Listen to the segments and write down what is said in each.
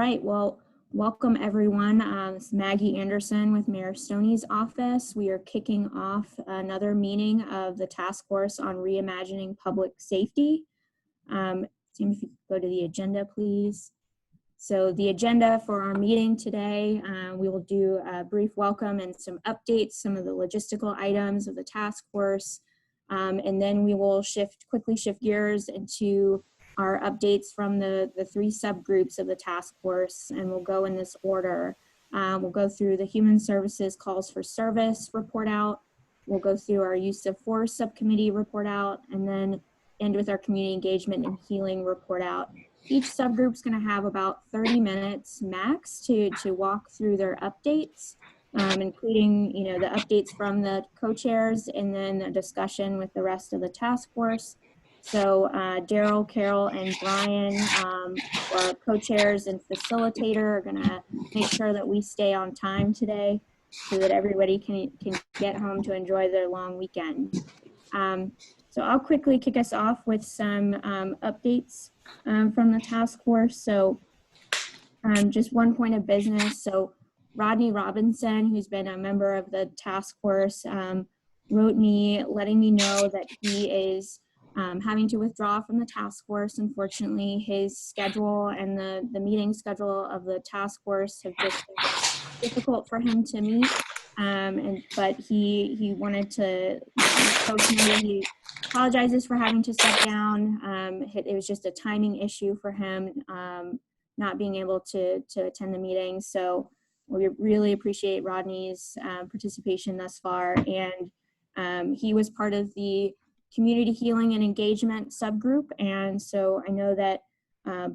right, well, welcome everyone. This is Maggie Anderson with Mayor Stoney's office. We are kicking off another meeting of the Task Force on Reimagining Public Safety. Tim, if you could go to the agenda, please. So the agenda for our meeting today, we will do a brief welcome and some updates, some of the logistical items of the task force, and then we will quickly shift gears into our updates from the three subgroups of the task force, and we'll go in this order. We'll go through the Human Services Calls for Service report out. We'll go through our Use of Force Subcommittee report out, and then end with our Community Engagement and Healing report out. Each subgroup is going to have about 30 minutes max to walk through their updates, including the updates from the co-chairs and then a discussion with the rest of the task force. So Daryl, Carol, and Brian, our co-chairs and facilitator, are going to make sure that we stay on time today so that everybody can get home to enjoy their long weekend. So I'll quickly kick us off with some updates from the task force. So just one point of business. So Rodney Robinson, who's been a member of the task force, wrote me letting me know that he is having to withdraw from the task force. Unfortunately, his schedule and the meeting schedule of the task force have just been difficult for him to meet. But he wanted to folks know that he apologizes for having to step down. It was just a timing issue for him, not being able to attend the meeting. So we really appreciate Rodney's participation thus far. And he was part of the Community Healing and Engagement subgroup. And so I know that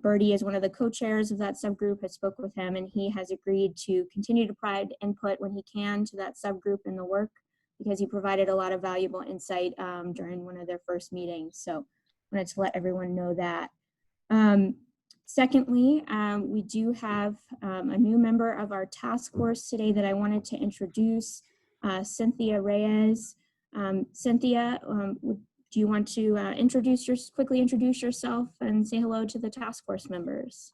Bertie is one of the co-chairs of that subgroup. I spoke with him, and he has agreed to continue to provide input when he can to that subgroup in the work, because he provided a lot of valuable insight during one of their first meetings. So I wanted to let everyone know that. Secondly, we do have a new member of our task force today that I wanted to introduce, Cynthia Reyes. Cynthia, do you want to quickly introduce yourself and say hello to the task force members?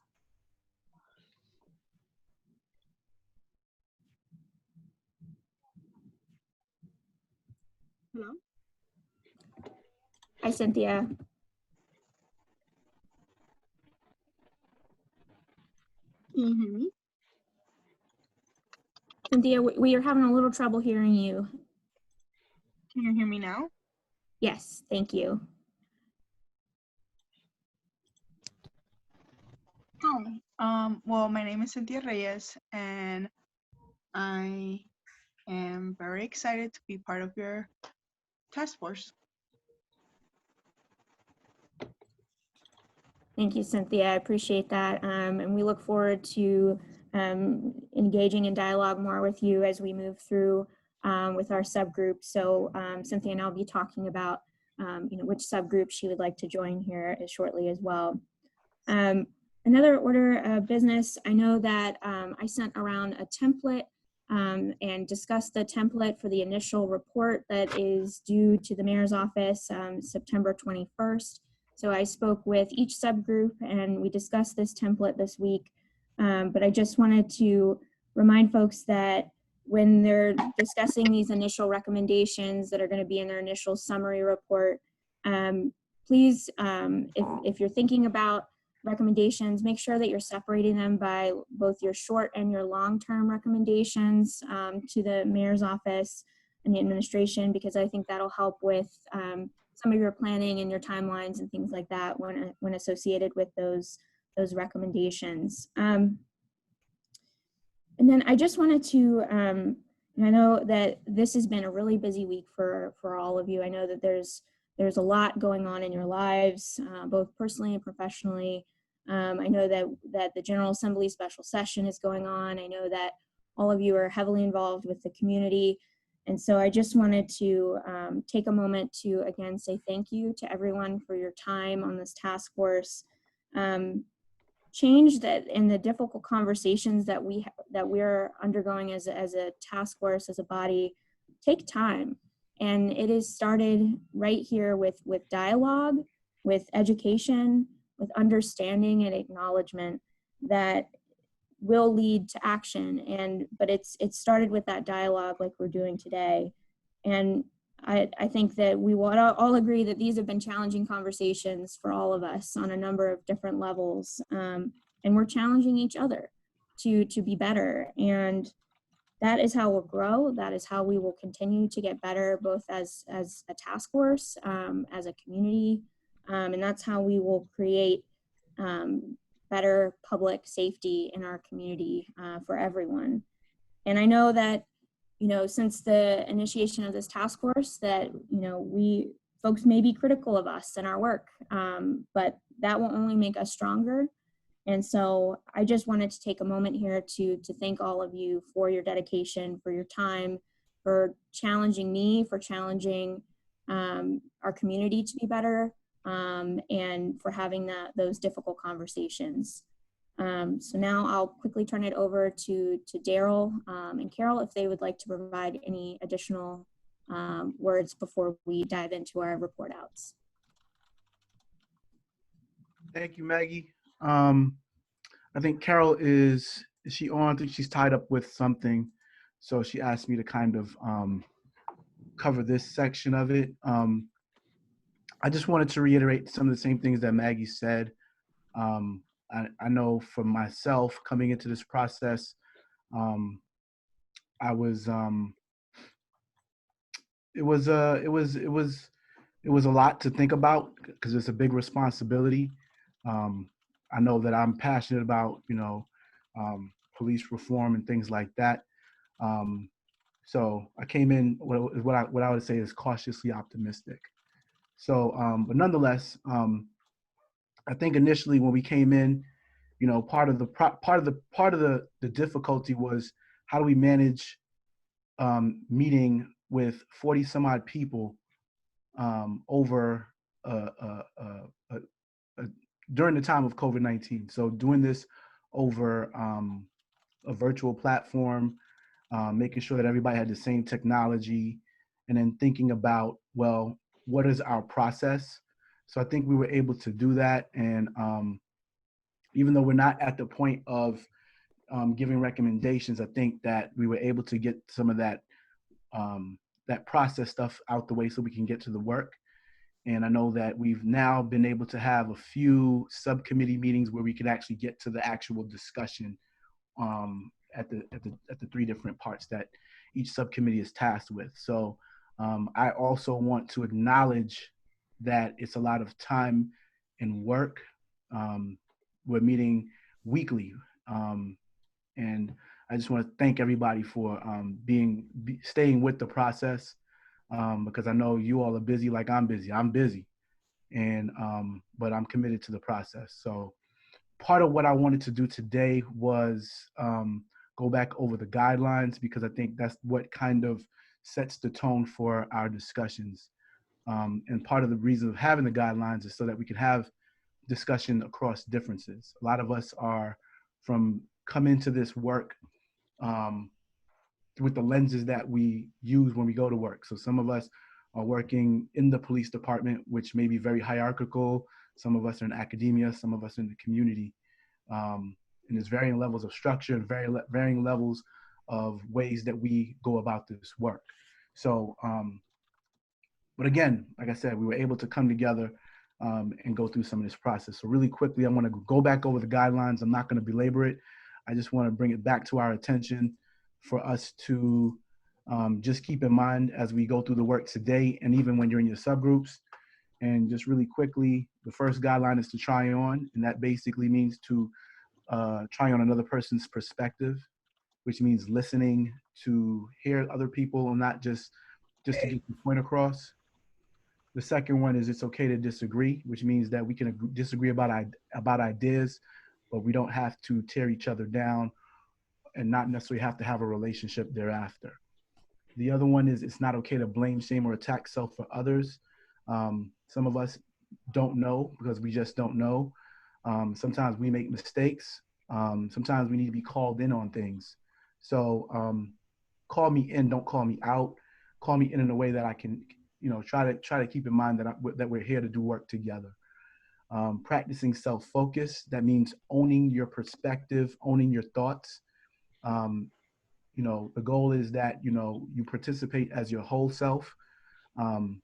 Hello. Hi, Cynthia. Can you hear me? Cynthia, we are having a little trouble hearing you. Can you hear me now? Yes, thank you. Hi. Well, my name is Cynthia Reyes, and I am very excited to be part of your task force. Thank you, Cynthia. I appreciate that. And we look forward to engaging in dialogue more with you as we move through with our subgroup. So Cynthia and I'll be talking about which subgroup she would like to join here shortly as well. Another order of business, I know that I sent around a template and discussed the template for the initial report that is due to the mayor's office September 21st. So I spoke with each subgroup and we discussed this template this week. But I just wanted to remind folks that when they're discussing these initial recommendations that are going to be in their initial summary report, please, if you're thinking about recommendations, make sure that you're separating them by both your short and your long-term recommendations to the mayor's office and the administration, because I think that'll help with some of your planning and your timelines and things like that when associated with those recommendations. And then I just wanted to, I know that this has been a really busy week for all of you. I know that there's a lot going on in your lives, both personally and professionally. I know that the General Assembly special session is going on. I know that all of you are heavily involved with the community. And so I just wanted to take a moment to, again, say thank you to everyone for your time on this task force. Change that in the difficult conversations that we're undergoing as a task force, as a body, take time. And it is started right here with dialogue, with education, with understanding and acknowledgement that will lead to action. But it started with that dialogue like we're doing today. And I think that we will all agree that these have been challenging conversations for all of us on a number of different levels. And we're challenging each other to be better. And that is how we'll grow. That is how we will continue to get better, both as a task force, as a community. And that's how we will create better public safety in our community for everyone. And I know that, since the initiation of this task force, that, folks may be critical of us and our work, but that will only make us stronger. And so I just wanted to take a moment here to thank all of you for your dedication, for your time, for challenging me, for challenging our community to be better, and for having those difficult conversations. So now I'll quickly turn it over to Daryl and Carol if they would like to provide any additional words before we dive into our report outs. Thank you, Maggie. I think Carol is she on? I think she's tied up with something. So she asked me to kind of cover this section of it. I just wanted to reiterate some of the same things that Maggie said. I know for myself coming into this process, I was it was a lot to think about because it's a big responsibility. I know that I'm passionate about police reform and things like that. So I came in what I would say is cautiously optimistic. So, but nonetheless, I think initially when we came in, part of the difficulty was how do we manage meeting with 40 some odd people over during the time of COVID-19. So doing this over a virtual platform, making sure that everybody had the same technology, and then thinking about, well, what is our process? So I think we were able to do that. And even though we're not at the point of giving recommendations, I think that we were able to get some of that that process stuff out the way so we can get to the work. And I know that we've now been able to have a few subcommittee meetings where we could actually get to the actual discussion at the three different parts that each subcommittee is tasked with. So I also want to acknowledge that it's a lot of time and work. We're meeting weekly, and I just want to thank everybody for staying with the process, because I know you all are busy like I'm busy. I'm busy, and but I'm committed to the process. So part of what I wanted to do today was go back over the guidelines, because I think that's what kind of sets the tone for our discussions. And part of the reason of having the guidelines is so that we can have discussion across differences. A lot of us come into this work with the lenses that we use when we go to work. So some of us are working in the police department, which may be very hierarchical. Some of us are in academia, some of us are in the community. And there's varying levels of structure and varying levels of ways that we go about this work. So, but again, like I said, we were able to come together and go through some of this process. So really quickly, I want to go back over the guidelines. I'm not going to belabor it. I just want to bring it back to our attention for us to just keep in mind as we go through the work today, and even when you're in your subgroups. And just really quickly, the first guideline is to try on, and that basically means to try on another person's perspective, which means listening to hear other people and not just to get the point across. The second one is it's okay to disagree, which means that we can disagree about ideas, but we don't have to tear each other down and not necessarily have to have a relationship thereafter. The other one is it's not okay to blame, shame, or attack self for others. Some of us don't know because we just don't know. Sometimes we make mistakes. Sometimes we need to be called in on things. So call me in, don't call me out. Call me in a way that I can, try to keep in mind that we're here to do work together. Practicing self-focus, that means owning your perspective, owning your thoughts. You know, the goal is that, you know, you participate as your whole self. Um,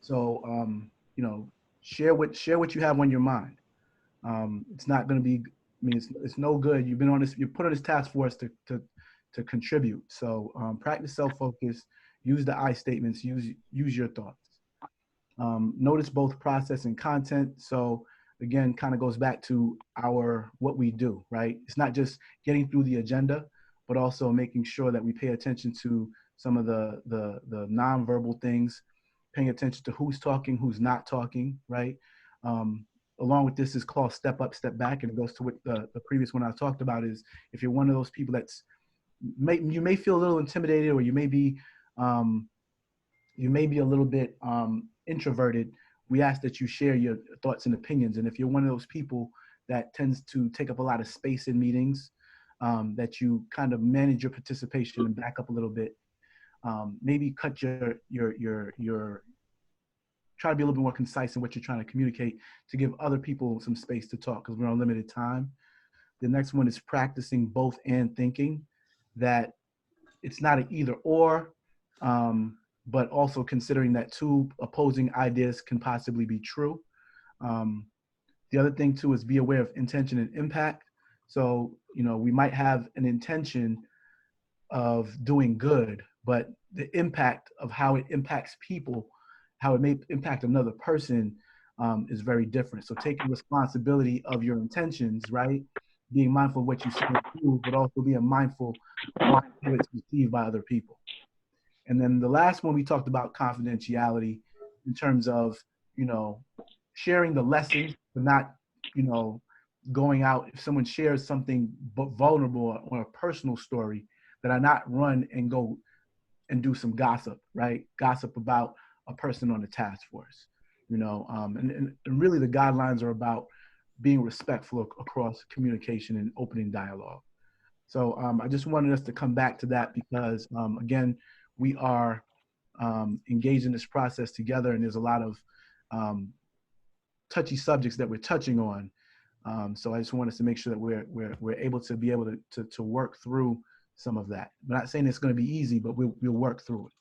you know, share what you have on your mind. It's not going to be, I mean, it's no good. You've been on this, you're put on this task force to contribute. So practice self-focus, use the I statements, use your thoughts. Notice both process and content. So again, kind of goes back to what we do, right? It's not just getting through the agenda, but also making sure that we pay attention to some of the nonverbal things, paying attention to who's talking, who's not talking, right? Along with this is called step up, step back, and it goes to what the previous one I talked about is if you're one of those people you may feel a little intimidated, or you may be a little bit introverted, we ask that you share your thoughts and opinions. And if you're one of those people that tends to take up a lot of space in meetings, that you kind of manage your participation and back up a little bit. Maybe cut try to be a little bit more concise in what you're trying to communicate to give other people some space to talk, because we're on limited time. The next one is practicing both and thinking, that it's not an either or, but also considering that two opposing ideas can possibly be true. The other thing too is be aware of intention and impact. So, you know, we might have an intention of doing good, but the impact of how it impacts people, how it may impact another person, is very different. So taking responsibility of your intentions, right? Being mindful of what you say and do, but also being mindful of how it's received by other people. And then the last one, we talked about confidentiality in terms of, you know, sharing the lessons, but not, you know, going out. If someone shares something vulnerable or a personal story, that I not run and go and do some gossip, right? Gossip about a person on the task force, you know, and really the guidelines are about being respectful across communication and opening dialogue. So I just wanted us to come back to that because, again, we are engaged in this process together, and there's a lot of touchy subjects that we're touching on. So I just want us to make sure that we're able to work through some of that. I'm not saying it's going to be easy, but we'll work through it.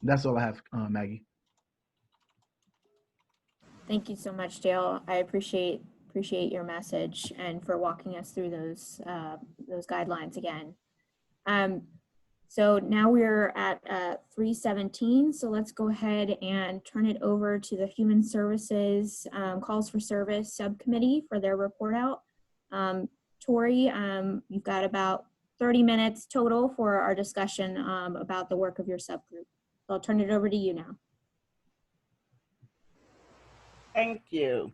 That's all I have, Maggie. Thank you so much, Dale. I appreciate your message and for walking us through those guidelines again. So now we're at 3:17. So let's go ahead and turn it over to the Human Services Calls for Service Subcommittee for their report out. Tori, you've got about 30 minutes total for our discussion about the work of your subgroup. So I'll turn it over to you now. Thank you.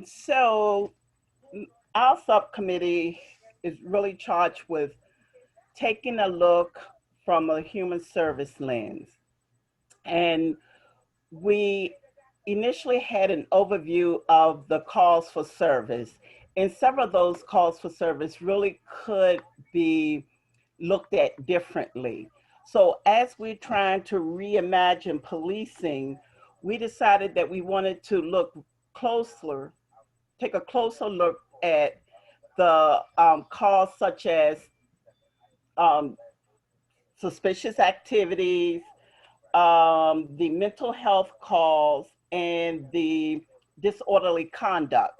So our subcommittee is really charged with taking a look from a human service lens. And we initially had an overview of the calls for service, and several of those calls for service really could be looked at differently. So as we're trying to reimagine policing, we decided that we wanted to take a closer look at the calls such as suspicious activities, the mental health calls, and the disorderly conduct.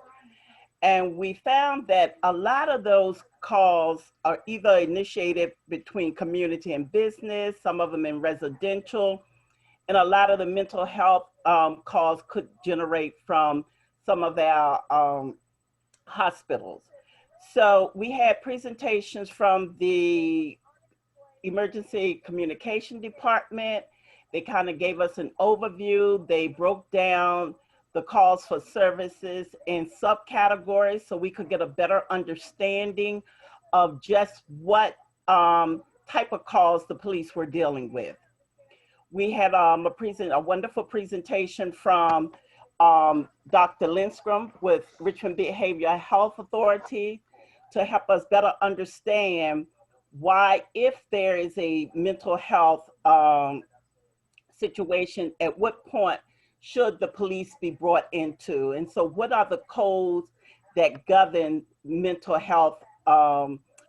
And we found that a lot of those calls are either initiated between community and business, some of them in residential, and a lot of the mental health calls could generate from some of our hospitals. So we had presentations from the Emergency Communication Department. They kind of gave us an overview. They broke down the calls for services in subcategories so we could get a better understanding of just what type of calls the police were dealing with. We had a wonderful presentation from Dr. Lindstrom with Richmond Behavioral Health Authority to help us better understand why, if there is a mental health situation, at what point should the police be brought into? And so what are the codes that govern mental health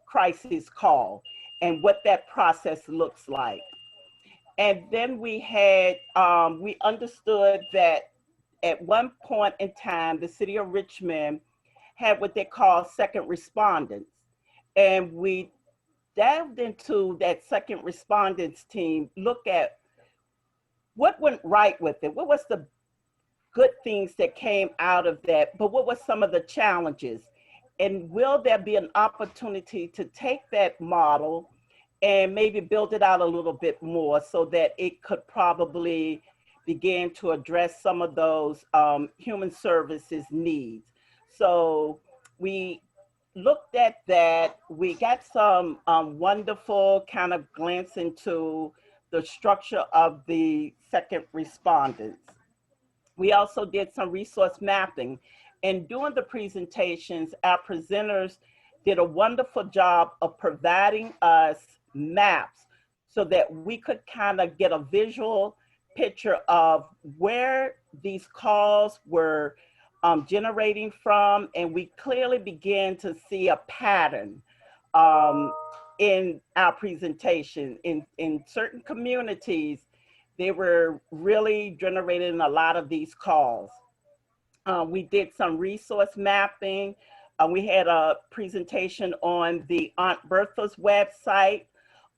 crisis call and what that process looks like? And then we had, we understood that at one point in time, the city of Richmond had what they call second respondents. And we dived into that second respondents team, look at what went right with it. What was the good things that came out of that, but what were some of the challenges? And will there be an opportunity to take that model and maybe build it out a little bit more so that it could probably begin to address some of those human services needs? So we looked at that. We got some wonderful kind of glance into the structure of the second respondents. We also did some resource mapping. And during the presentations, our presenters did a wonderful job of providing us maps so that we could kind of get a visual picture of where these calls were generating from. And we clearly began to see a pattern in our presentation. In certain communities, they were really generating a lot of these calls. We did some resource mapping. We had a presentation on the Aunt Bertha's website,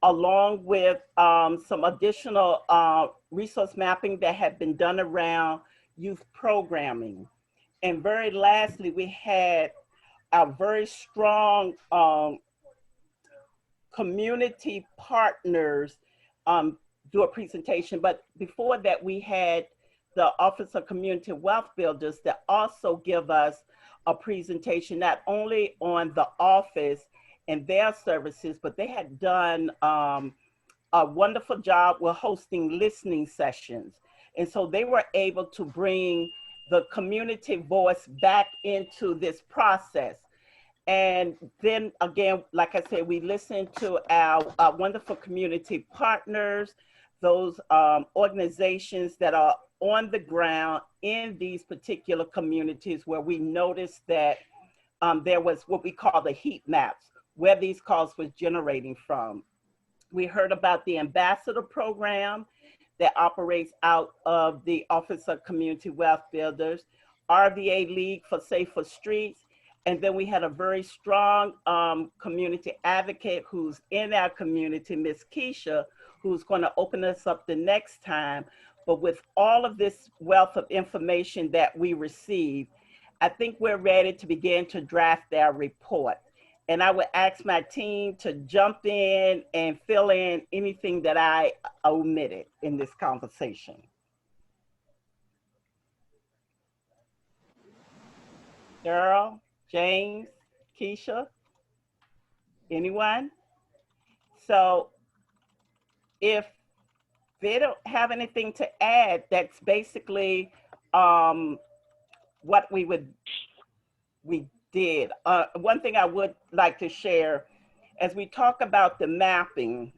along with some additional resource mapping that had been done around youth programming. And very lastly, we had a very strong community partners do a presentation. But before that, we had the Office of Community Wealth Builders that also give us a presentation, not only on the office and their services, but they had done a wonderful job with hosting listening sessions. And so they were able to bring the community voice back into this process. And then again, like I said, we listened to our wonderful community partners, those organizations that are on the ground in these particular communities where we noticed that there was what we call the heat maps, where these calls was generating from. We heard about the ambassador program that operates out of the Office of Community Wealth Builders, RVA League for Safer Streets, and then we had a very strong community advocate who's in our community, Miss Keisha, who's going to open us up the next time. But with all of this wealth of information that we received, I think we're ready to begin to draft our report. And I would ask my team to jump in and fill in anything that I omitted in this conversation. Daryl, James, Keisha, anyone? So if they don't have anything to add, that's basically what we did. One thing I would like to share, as we talk about the mapping,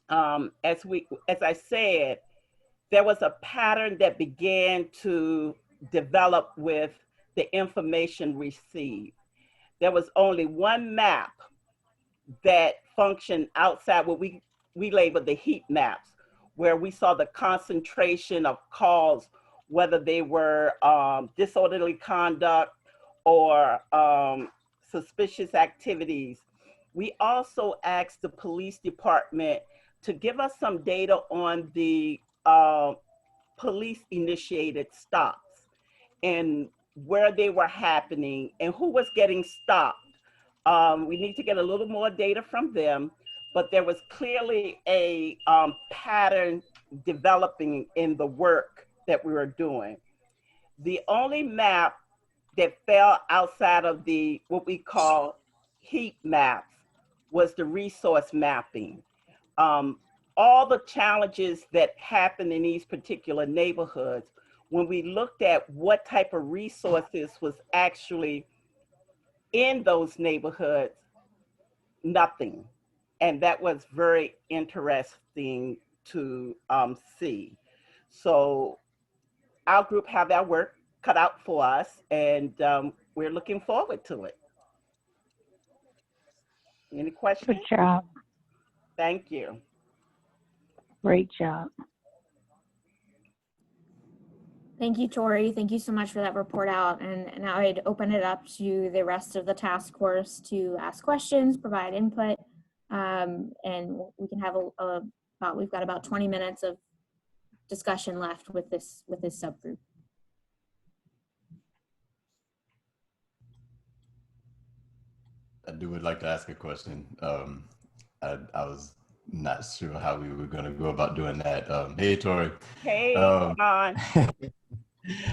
as I said, there was a pattern that began to develop with the information received. There was only one map that functioned outside what we labeled the heat maps, where we saw the concentration of calls, whether they were disorderly conduct or suspicious activities. We also asked the police department to give us some data on the police initiated stops and where they were happening and who was getting stopped. We need to get a little more data from them, but there was clearly a pattern developing in the work that we were doing. The only map that fell outside of the what we call heat maps was the resource mapping. All the challenges that happen in these particular neighborhoods, when we looked at what type of resources was actually in those neighborhoods, nothing. And that was very interesting to see. So our group have our work cut out for us, and we're looking forward to it. Any questions? Good job. Thank you. Great job. Thank you, Tori. Thank you so much for that report out. And now I'd open it up to the rest of the task force to ask questions, provide input, and we can have we've got about 20 minutes of discussion left with this subgroup. I would like to ask a question. I was not sure how we were going to go about doing that. Hey, Tori. Hey, Ron.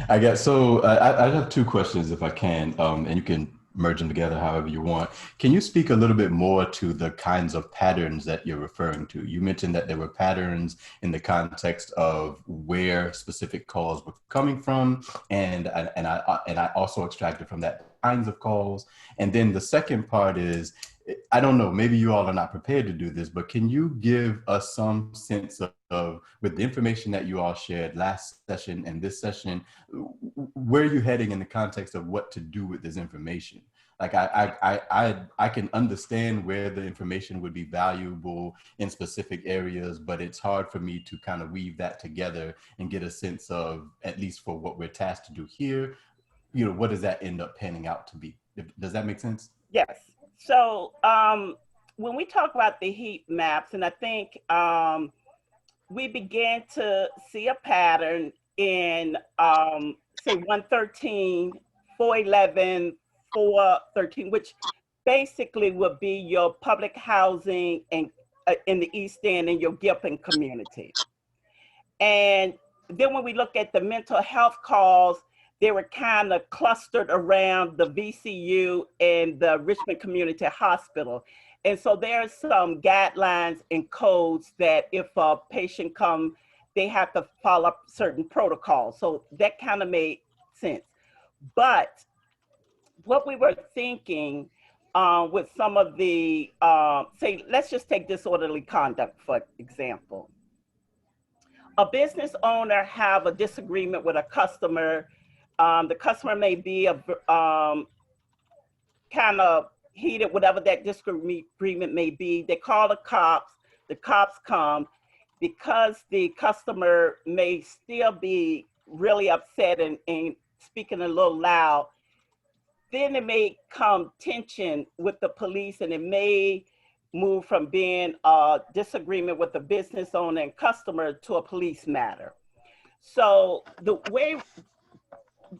I have two questions if I can, and you can merge them together however you want. Can you speak a little bit more to the kinds of patterns that you're referring to? You mentioned that there were patterns in the context of where specific calls were coming from, and I also extracted from that kinds of calls. And then the second part is, I don't know, maybe you all are not prepared to do this, but can you give us some sense of with the information that you all shared last session and this session, where are you heading in the context of what to do with this information? Like I can understand where the information would be valuable in specific areas, but it's hard for me to kind of weave that together and get a sense of, at least for what we're tasked to do here, you know, what does that end up panning out to be? Does that make sense? Yes. So when we talk about the heat maps, and I think we began to see a pattern in, say, 113, 411, 413, which basically would be your public housing and in the East End and your Gilpin community. And then when we look at the mental health calls, they were kind of clustered around the VCU and the Richmond Community Hospital. And so there's some guidelines and codes that if a patient comes, they have to follow up certain protocols. So that kind of made sense. But what we were thinking with some of the, say, let's just take disorderly conduct, for example. A business owner have a disagreement with a customer. The customer may be kind of heated, whatever that disagreement may be. They call the cops come. Because the customer may still be really upset and speaking a little loud, then there may come tension with the police, and it may move from being a disagreement with the business owner and customer to a police matter. So the way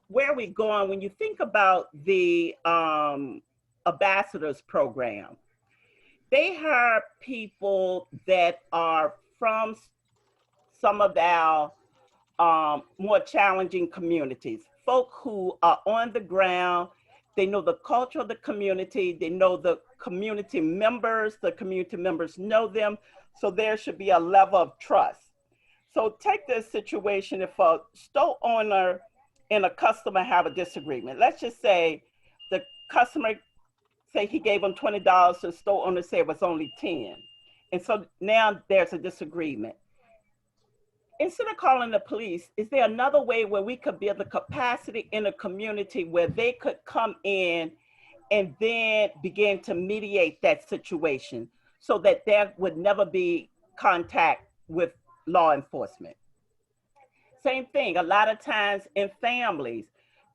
where are we going when you think about the ambassadors program? They hire people that are from some of our more challenging communities, folk who are on the ground. They know the culture of the community. They know the community members. The community members know them. So there should be a level of trust. So take this situation, if a store owner and a customer have a disagreement. Let's just say the customer say he gave them $20, the store owner said it was only 10. And so now there's a disagreement. Instead of calling the police, is there another way where we could build the capacity in a community where they could come in and then begin to mediate that situation so that there would never be contact with law enforcement? Same thing, a lot of times in families,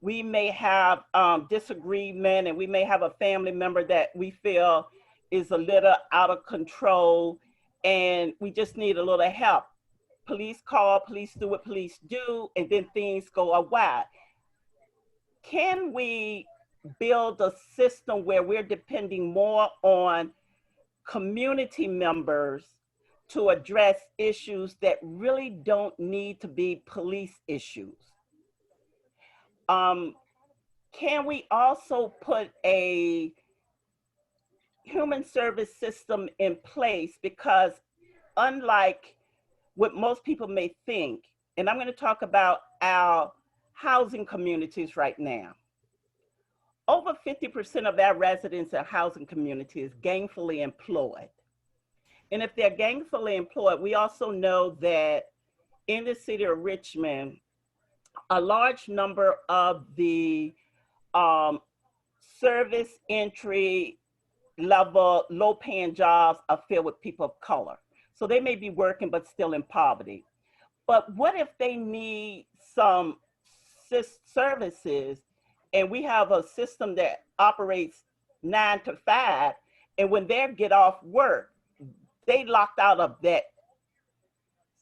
we may have disagreement, and we may have a family member that we feel is a little out of control and we just need a little help. Police call, police do what police do, and then things go awry. Can we build a system where we're depending more on community members to address issues that really don't need to be police issues? Can we also put a human service system in place? Because unlike what most people may think, and I'm going to talk about our housing communities right now. Over 50% of our residents in housing communities is gainfully employed. And if they're gainfully employed, we also know that in the city of Richmond, a large number of the service entry level, low paying jobs are filled with people of color. So they may be working, but still in poverty. But what if they need some services and we have a system that operates 9 to 5, and when they get off work, they locked out of that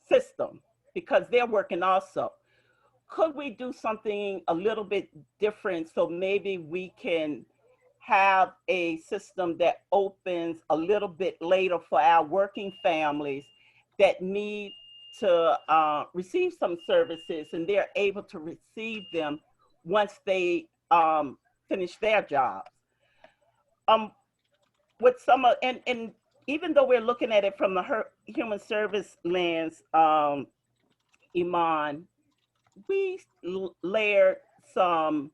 system because they're working also. Could we do something a little bit different so maybe we can have a system that opens a little bit later for our working families that need to receive some services, and they're able to receive them once they finish their jobs? With some of, and even though we're looking at it from the human service lens, Iman, we layered some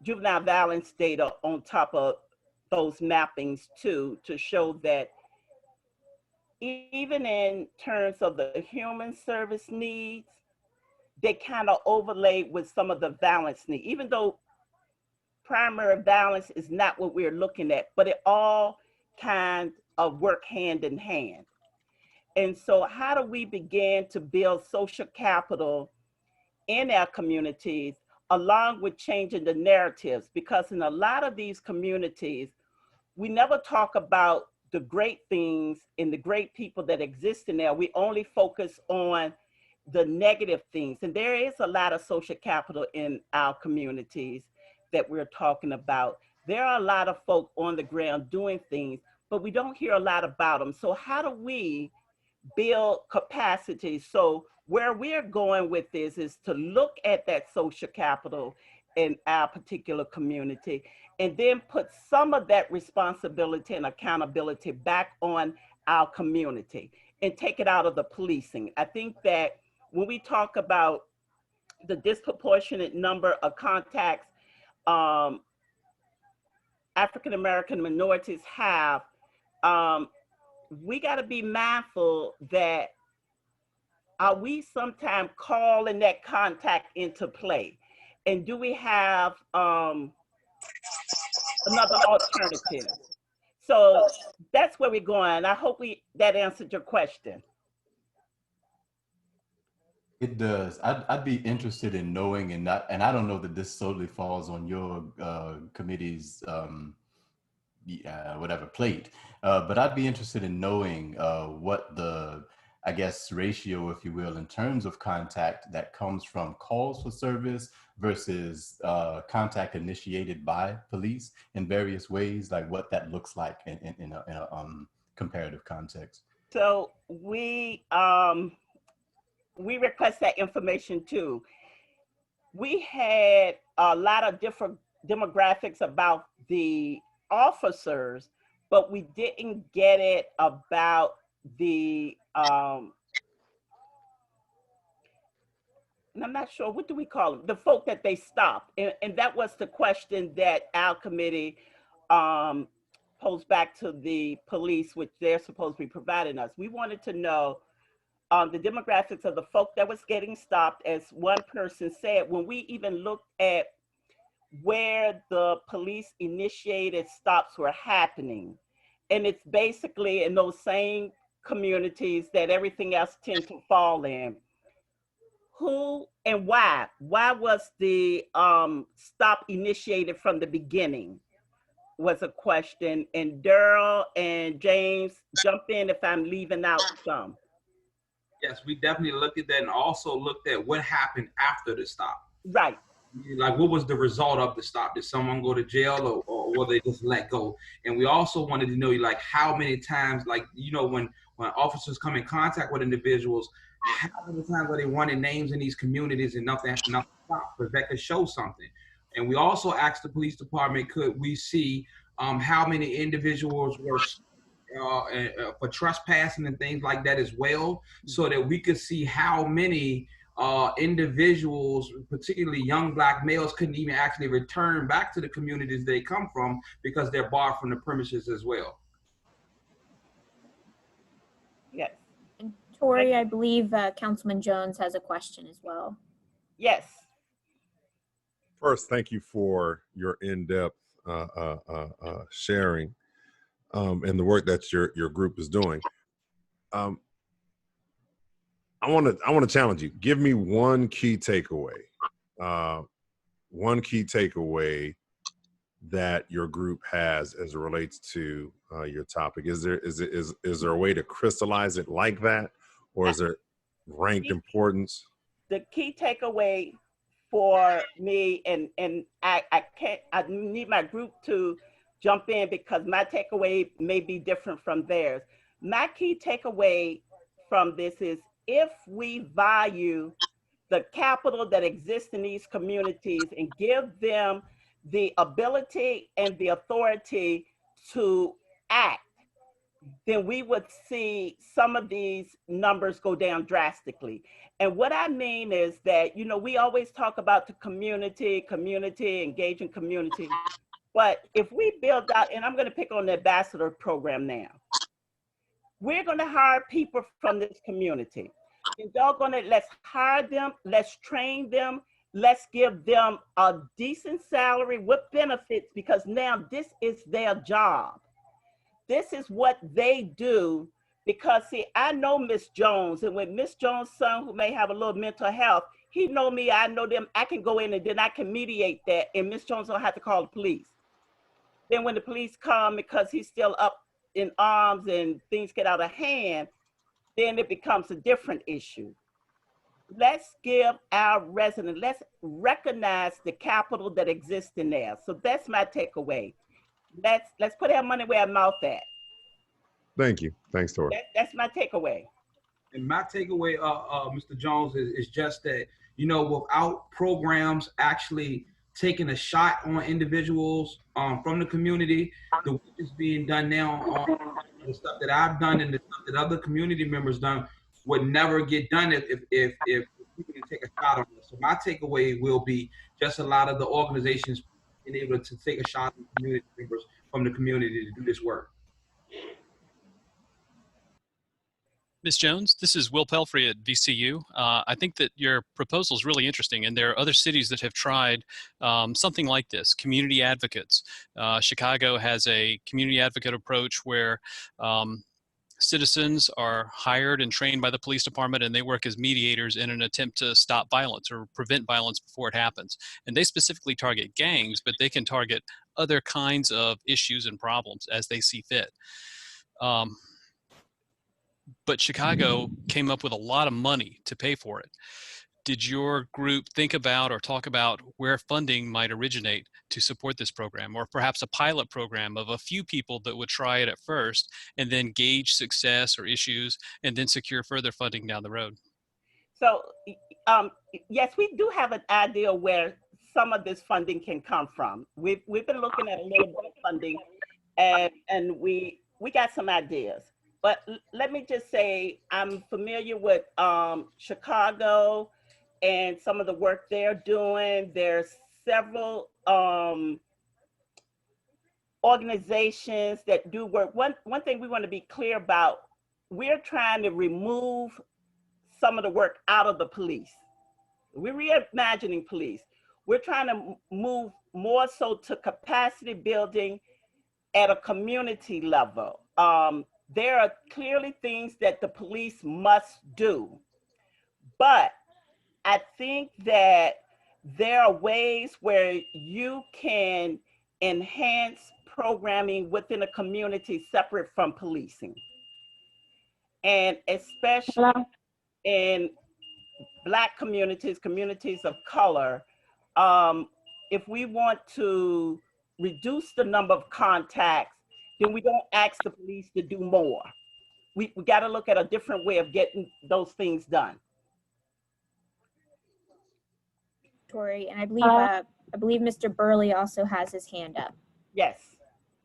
juvenile violence data on top of those mappings too, to show that even in terms of the human service needs, they kind of overlay with some of the violence needs, even though primary violence is not what we're looking at, but it all kind of work hand in hand. And so how do we begin to build social capital in our communities along with changing the narratives? Because in a lot of these communities, we never talk about the great things and the great people that exist in there. We only focus on the negative things. And there is a lot of social capital in our communities that we're talking about. There are a lot of folk on the ground doing things, but we don't hear a lot about them. So how do we build capacity? So where we're going with this is to look at that social capital in our particular community and then put some of that responsibility and accountability back on our community and take it out of the policing. I think that when we talk about the disproportionate number of contacts African American minorities have, we got to be mindful that are we sometimes calling that contact into play? And do we have another alternative? So that's where we're going. I hope that answered your question. It does. I'd be interested in knowing, and I don't know that this solely falls on your committee's whatever plate, but I'd be interested in knowing what the, I guess, ratio, if you will, in terms of contact that comes from calls for service versus contact initiated by police in various ways, like what that looks like in a comparative context. So we request that information too. We had a lot of different demographics about the officers, but we didn't get it about the, and I'm not sure, what do we call them? The folk that they stopped. And that was the question that our committee posed back to the police, which they're supposed to be providing us. We wanted to know the demographics of the folk that was getting stopped. As one person said, when we even looked at where the police initiated stops were happening, and it's basically in those same communities that everything else tends to fall in. Who and why? Why was the stop initiated from the beginning was a question. And Daryl and James, jump in if I'm leaving out some. Yes, we definitely looked at that and also looked at what happened after the stop. Right. Like, what was the result of the stop? Did someone go to jail or were they just let go? And we also wanted to know, like, how many times, like, you know, when officers come in contact with individuals, how many times are they running names in these communities and nothing stop? Because that could show something. And we also asked the police department, could we see how many individuals were for trespassing and things like that as well, so that we could see how many individuals, particularly young Black males, couldn't even actually return back to the communities they come from because they're barred from the premises as well. Yes. And Tori, I believe Councilman Jones has a question as well. Yes. First, thank you for your in-depth sharing and the work that your group is doing. I want to challenge you. Give me one key takeaway. One key takeaway that your group has as it relates to your topic. Is there a way to crystallize it like that, or is there ranked importance? The key takeaway for me, and I need my group to jump in because my takeaway may be different from theirs. My key takeaway from this is if we value the capital that exists in these communities and give them the ability and the authority to act, then we would see some of these numbers go down drastically. And what I mean is that, you know, we always talk about the community, engaging community. But if we build out, and I'm going to pick on the ambassador program now, we're going to hire people from this community. And y'all going to, let's hire them, let's train them, let's give them a decent salary with benefits, because now this is their job. This is what they do, because see, I know Miss Jones, and with Miss Jones' son who may have a little mental health, he know me, I know them, I can go in and then I can mediate that, and Miss Jones don't have to call the police. Then when the police come, because he's still up in arms and things get out of hand, then it becomes a different issue. Let's give our residents, let's recognize the capital that exists in there. So that's my takeaway. Let's put our money where our mouth at. Thank you. Thanks, Tori. That's my takeaway. And my takeaway, Mr. Jones, is just that, you know, without programs actually taking a shot on individuals from the community, the work is being done now on the stuff that I've done and the stuff that other community members done would never get done if people can take a shot on this. So my takeaway will be just a lot of the organizations being able to take a shot on community members from the community to do this work. Ms. Jones, this is Will Pelfrey at VCU. I think that your proposal is really interesting, and there are other cities that have tried something like this, community advocates. Chicago has a community advocate approach where citizens are hired and trained by the police department, and they work as mediators in an attempt to stop violence or prevent violence before it happens. And they specifically target gangs, but they can target other kinds of issues and problems as they see fit. But Chicago came up with a lot of money to pay for it. Did your group think about or talk about where funding might originate to support this program, or perhaps a pilot program of a few people that would try it at first and then gauge success or issues and then secure further funding down the road? So, yes, we do have an idea where some of this funding can come from. We've been looking at a little bit of funding, and we got some ideas. But let me just say, I'm familiar with Chicago and some of the work they're doing. There's several organizations that do work. One thing we want to be clear about, we're trying to remove some of the work out of the police. We're reimagining police. We're trying to move more so to capacity building at a community level. There are clearly things that the police must do, but I think that there are ways where you can enhance programming within a community separate from policing. And especially in Black communities, communities of color, if we want to reduce the number of contacts, then we don't ask the police to do more. We got to look at a different way of getting those things done. Tori, and I believe Mr. Burley also has his hand up. Yes.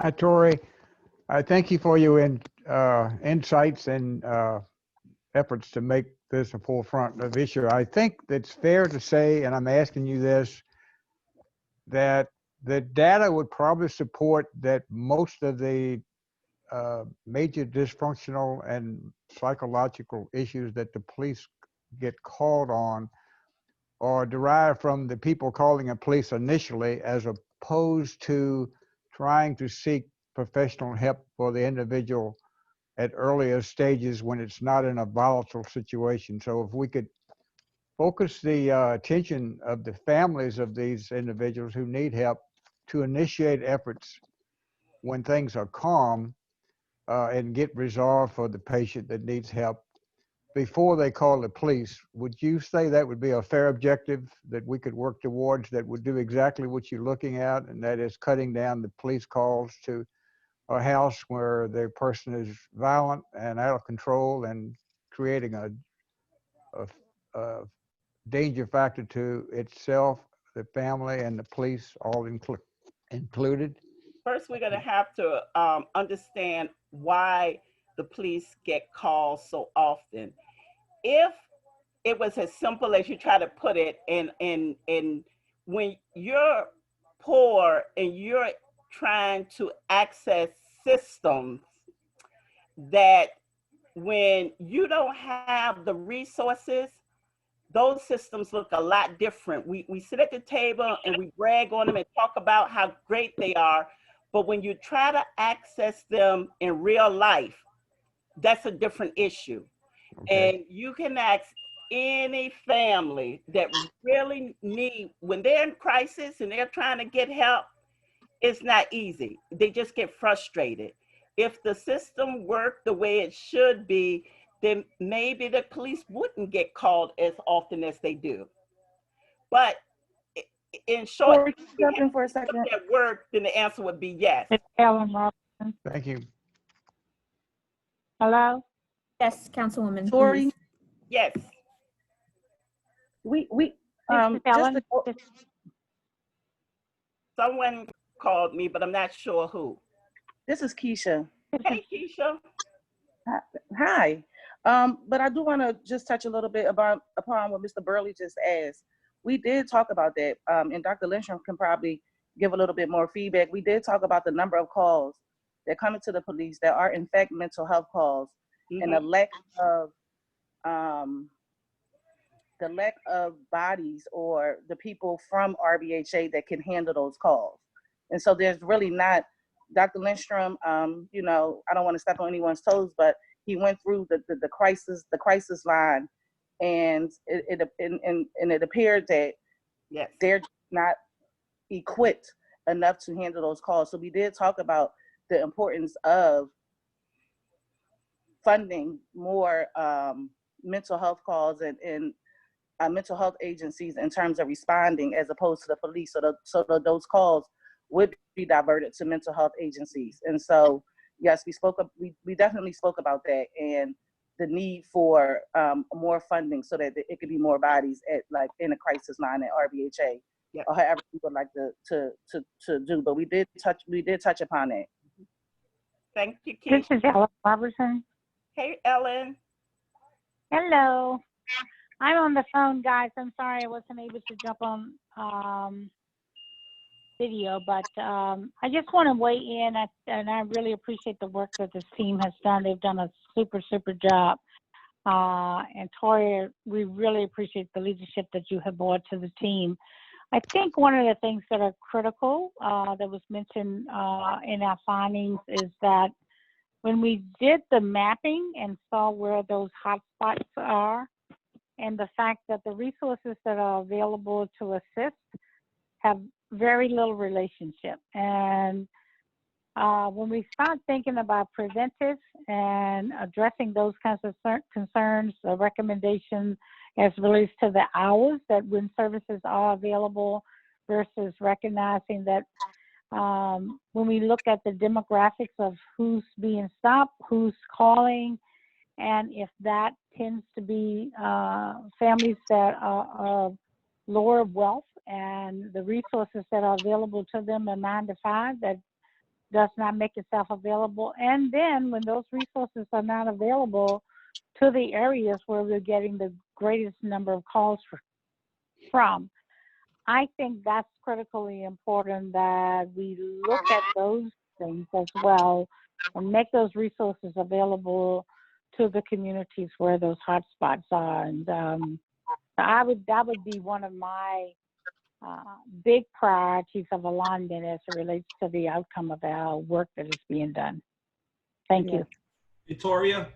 Hi, Tori. Thank you for your insights and efforts to make this a forefront of issue. I think it's fair to say, and I'm asking you this, that the data would probably support that most of the major dysfunctional and psychological issues that the police get called on are derived from the people calling the police initially, as opposed to trying to seek professional help for the individual at earlier stages when it's not in a volatile situation. So if we could focus the attention of the families of these individuals who need help to initiate efforts when things are calm and get resolved for the patient that needs help before they call the police, would you say that would be a fair objective that we could work towards, that would do exactly what you're looking at, and that is cutting down the police calls to a house where the person is violent and out of control and creating a danger factor to itself, the family, and the police all included? First, we're going to have to understand why the police get calls so often. If it was as simple as you try to put it, in when you're poor and you're trying to access systems, that when you don't have the resources, those systems look a lot different. We sit at the table and we brag on them and talk about how great they are, but when you try to access them in real life, that's a different issue. Okay. And you can ask any family that really need, when they're in crisis and they're trying to get help, it's not easy. They just get frustrated. If the system worked the way it should be, then maybe the police wouldn't get called as often as they do. But in short, if it worked, then the answer would be yes. It's Ellen Robinson. Thank you. Hello? Yes, Councilwoman. Tori, please. Yes. we This is just Ellen. to, Someone called me, but I'm not sure who. this is Keisha. Hey, Keisha. Hi. But I do want to just touch a little bit upon what Mr. Burley just asked. We did talk about that, and Dr. Lindstrom can probably give a little bit more feedback. We did talk about the number of calls that come into the police that are in fact mental health calls, and the lack of bodies or the people from RBHA that can handle those calls. And so there's really not, Dr. Lindstrom, you know, I don't want to step on anyone's toes, but he went through the crisis line, and it appeared that Yes. they're not equipped enough to handle those calls. So we did talk about the importance of funding more mental health calls and mental health agencies in terms of responding, as opposed to the police, so that those calls would be diverted to mental health agencies. And so, yes, we definitely spoke about that, and the need for more funding so that it could be more bodies at, like, in a crisis line at RBHA, Yep. or however we would like to do. But we did touch upon it. Thank you, This Keisha. is Ellen Robertson. Hey, Ellen. Hello. I'm on the phone, guys. I'm sorry I wasn't able to jump on video, but I just want to weigh in, and I really appreciate the work that this team has done. They've done a super job. And Tori, we really appreciate the leadership that you have brought to the team. I think one of the things that are critical that was mentioned in our findings is that when we did the mapping and saw where those hotspots are, and the fact that the resources that are available to assist have very little relationship. And when we start thinking about preventive and addressing those kinds of concerns, the recommendation as relates to the hours that when services are available versus recognizing that when we look at the demographics of who's being stopped, who's calling, and if that tends to be families that are lower wealth and the resources that are available to them are 9 to 5, that does not make itself available. And then when those resources are not available to the areas where we're getting the greatest number of calls from, I think that's critically important that we look at those things as well and make those resources available to the communities where those hotspots are. And that would be one of my big priorities of alignment as it relates to the outcome of our work that is being done. Thank you. Victoria?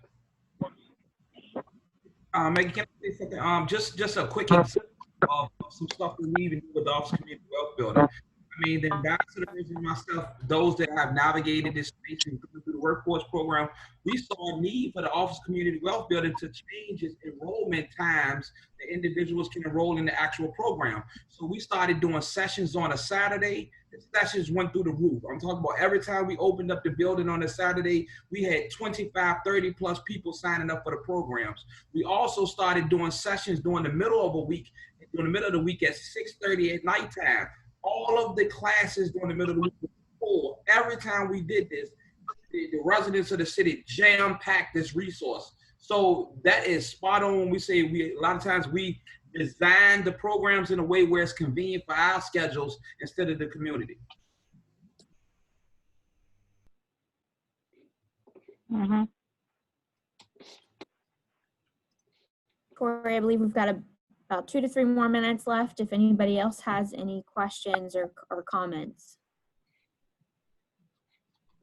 Maggie, can I say something? Just a quick example of some stuff that we even do with the Office of Community Wealth Building. I mean, the ambassadors and myself, those that have navigated this space and gone through the workforce program, we saw a need for the Office of Community Wealth Building to change its enrollment times that individuals can enroll in the actual program. So we started doing sessions on a Saturday. The sessions went through the roof. I'm talking about every time we opened up the building on a Saturday, we had 25, 30 plus people signing up for the programs. We also started doing sessions during the middle of a week, during the middle of the week at 6:30 at nighttime. All of the classes during the middle of the week were full. Every time we did this, the residents of the city jam-packed this resource. So that is spot on when we say a lot of times we design the programs in a way where it's convenient for our schedules instead of the community. Mm-hmm. Corey, I believe we've got about 2 to 3 more minutes left if anybody else has any questions or comments.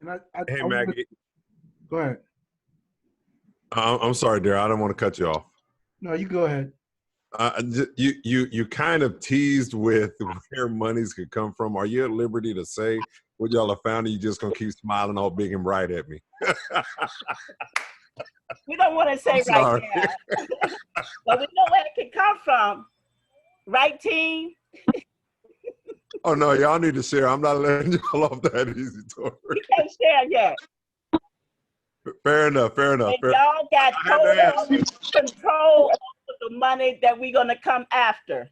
And Hey, Maggie. Go ahead. I'm sorry, dear. I don't want to cut you off. No, you go ahead. You kind of teased with where monies could come from. Are you at liberty to say what y'all have found, or you just gonna keep smiling all big and bright at me? We don't want to say right now, but we know where it can come from. Right, team? Oh, no, y'all need to share. I'm not letting y'all off that easy, Tori. We can't share yet. Fair enough, fair enough. And y'all got total control over the money that we're going to come after.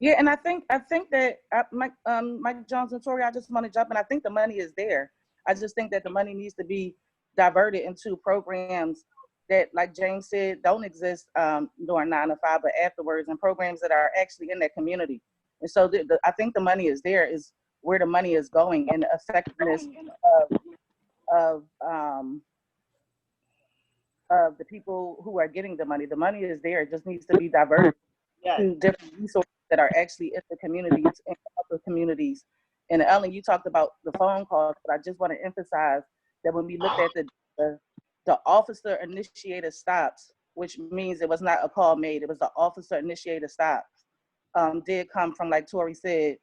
Yeah, and I think that Mike Jones and Tori, I just want to jump in. I think the money is there. I just think that the money needs to be diverted into programs that, like James said, don't exist during 9 to 5, but afterwards, and programs that are actually in that community. And so I think the money is there, is where the money is going, and the effectiveness of the people who are getting the money. The money is there. It just needs to be diverted to different resources that are actually in the communities and other communities. And Ellen, you talked about the phone calls, but I just want to emphasize that when we looked at the officer initiated stops, which means it was not a call made, it was the officer initiated stops, did come from, like Tori said,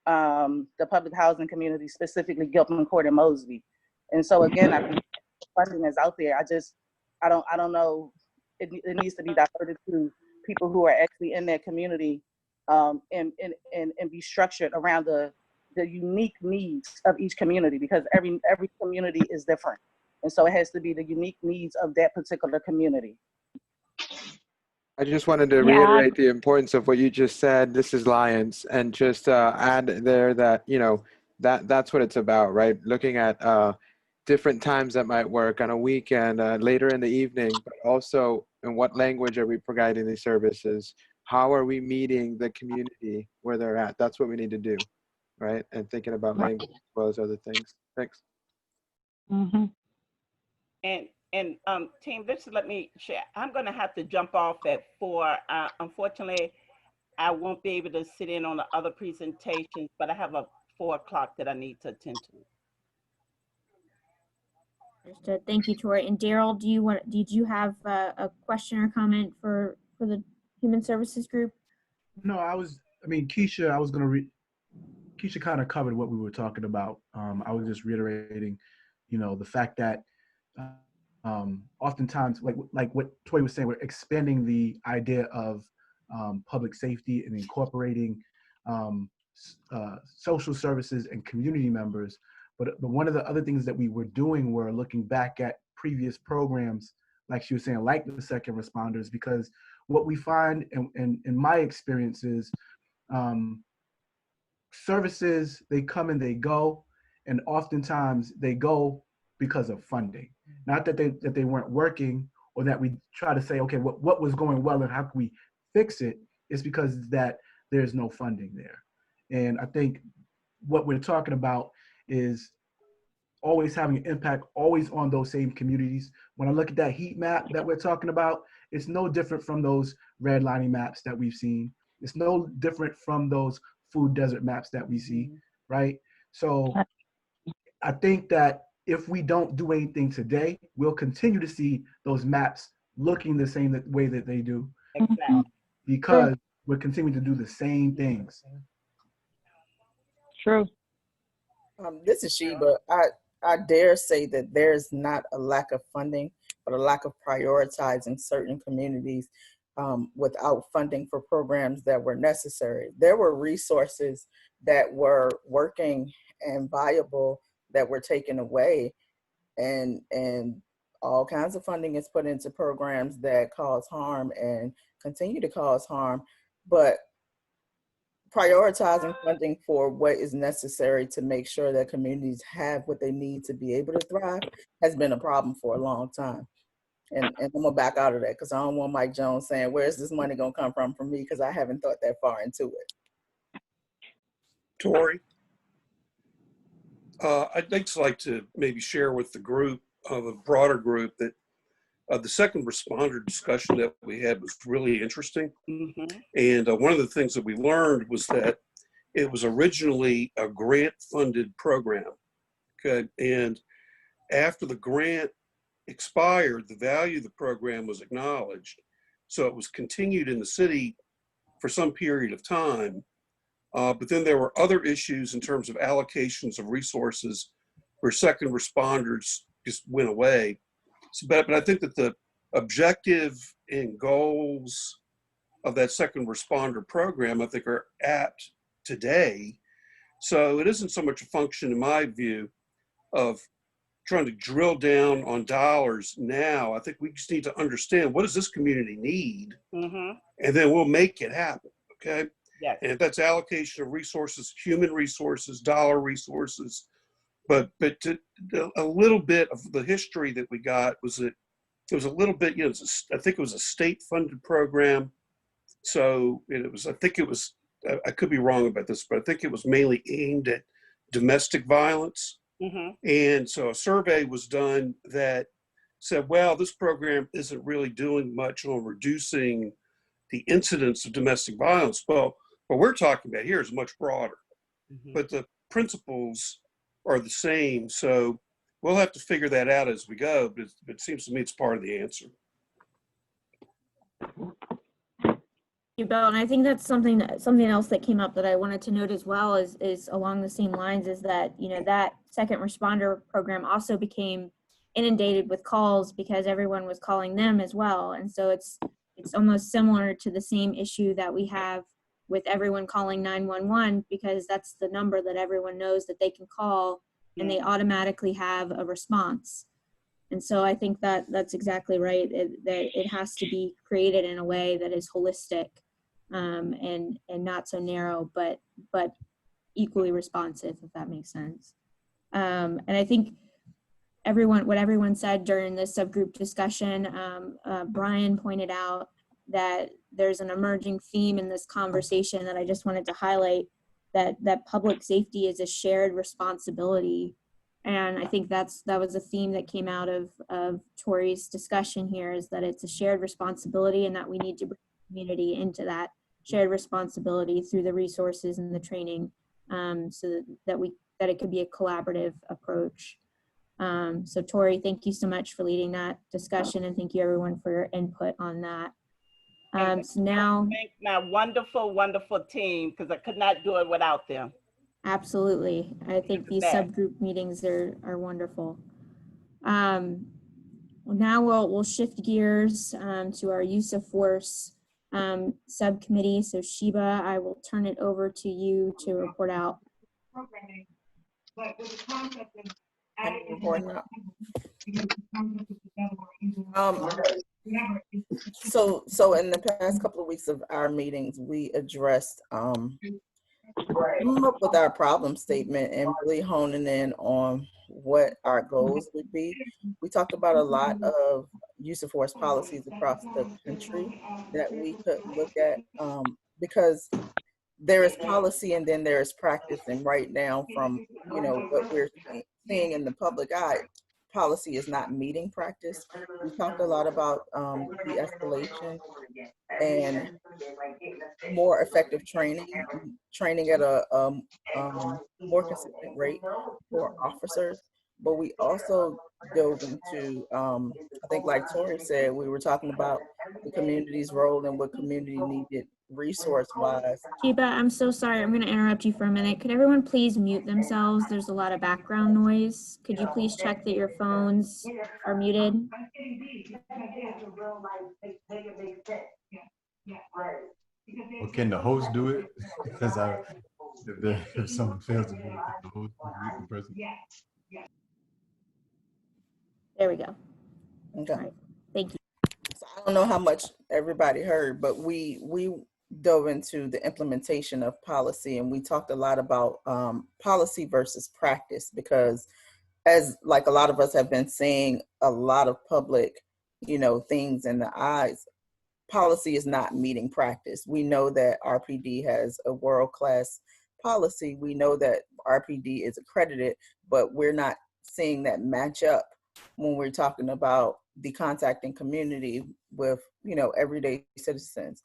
the public housing community, specifically Gilpin Court and Mosby. And so again, I think funding is out there. I don't know. It needs to be diverted to people who are actually in their community, and be structured around the unique needs of each community, because every community is different. And so it has to be the unique needs of that particular community. I just wanted to reiterate the importance of what you just said. This is Lyons, and just add there that, that's what it's about, right? Looking at different times that might work on a weekend, later in the evening, but also in what language are we providing these services? How are we meeting the community where they're at? That's what we need to do, right? And thinking about language as well as other things. Thanks. Mm-hmm. And team, just let me share. I'm going to have to jump off at 4. Unfortunately, I won't be able to sit in on the other presentations, but I have a 4 o'clock that I need to attend to. Understood. Thank you, Tori. And Daryl, did you have a question or comment for the Human Services Group? No, Keisha, Keisha kind of covered what we were talking about. I was just reiterating, the fact that oftentimes, like what Tori was saying, we're expanding the idea of public safety and incorporating social services and community members. But one of the other things that we were doing were looking back at previous programs, like she was saying, like the second responders, because what we find in my experience is services, they come and they go, and oftentimes they go because of funding. Not that they weren't working, or that we try to say, okay, what was going well and how can we fix it? It's because that there's no funding there. And I think what we're talking about is always having an impact, always on those same communities. When I look at that heat map that we're talking about, it's no different from those redlining maps that we've seen. It's no different from those food desert maps that we see, right? So I think that if we don't do anything today, we'll continue to see those maps looking the same way that they do. Exactly. Because we're continuing to do the same things. True. This is Sheba. I dare say that there's not a lack of funding, but a lack of prioritizing certain communities without funding for programs that were necessary. There were resources that were working and viable that were taken away, and all kinds of funding is put into programs that cause harm and continue to cause harm, but prioritizing funding for what is necessary to make sure that communities have what they need to be able to thrive has been a problem for a long time. And I'm gonna back out of that because I don't want Mike Jones saying, where's this money gonna come from me? Because I haven't thought that far into it. Tori, I'd just like to maybe share with the group, of a broader group, that the second responder discussion that we had was really interesting. Mm-hmm. And one of the things that we learned was that it was originally a grant-funded program. Okay, and after the grant expired, the value of the program was acknowledged. So it was continued in the city for some period of time. But then there were other issues in terms of allocations of resources where second responders just went away. So, but I think that the objective and goals of that second responder program, I think, are apt today. So it isn't so much a function, in my view, of trying to drill down on dollars now. I think we just need to understand, what does this community need? Mm-hmm. And then we'll make it happen, okay? Yes. And if that's allocation of resources, human resources, dollar resources, but a little bit of the history that we got was that it was a little bit, you know, I think it was a state-funded program. So it was, I think it was, I could be wrong about this, but I think it was mainly aimed at domestic violence. Mm-hmm. And so a survey was done that said, well, this program isn't really doing much on reducing the incidence of domestic violence. Well, what we're talking about here is much broader, but the principles are the same. So we'll have to figure that out as we go, but it seems to me it's part of the answer. You, Bill, and I think that's something else that came up that I wanted to note as well is along the same lines, is that, you know, that second responder program also became inundated with calls because everyone was calling them as well. And so it's almost similar to the same issue that we have with everyone calling 911, because that's the number that everyone knows that they can call and they automatically have a response. And so I think that that's exactly right, that it has to be created in a way that is holistic and not so narrow, but equally responsive, if that makes sense. And I think what everyone said during this subgroup discussion, Brian pointed out that there's an emerging theme in this conversation that I just wanted to highlight, that public safety is a shared responsibility. And I think that was a theme that came out of Tori's discussion here, is that it's a shared responsibility and that we need to bring the community into that shared responsibility through the resources and the training, so that it could be a collaborative approach. So Tori, thank you so much for leading that discussion, and thank you everyone for your input on that. So now, thank my wonderful, wonderful team, because I could not do it without them. Absolutely. I think these subgroup meetings are wonderful. Well, now we'll shift gears to our use of force subcommittee. So Sheba, I will turn it over to you to report out. So in the past couple of weeks of our meetings, we addressed coming up with our problem statement and really honing in on what our goals would be. We talked about a lot of use of force policies across the country that we could look at, because there is policy and then there is practice. And right now, from what we're seeing in the public eye, policy is not meeting practice. We talked a lot about de-escalation and more effective training at a more consistent rate for officers. But we also dove into, I think like Tori said, we were talking about the community's role and what community needed resource-wise. Sheba, I'm so sorry. I'm going to interrupt you for a minute. Could everyone please mute themselves? There's a lot of background noise. Could you please check that your phones are muted? Well, can the host do it? Because if someone fails to do it, can the host mute the person? There we go. Okay. All right. Thank you. So I don't know how much everybody heard, but we dove into the implementation of policy, and we talked a lot about policy versus practice, because as like a lot of us have been seeing a lot of public, things in the eyes, policy is not meeting practice. We know that RPD has a world-class policy. We know that RPD is accredited, but we're not seeing that match up when we're talking about the contacting community with, everyday citizens.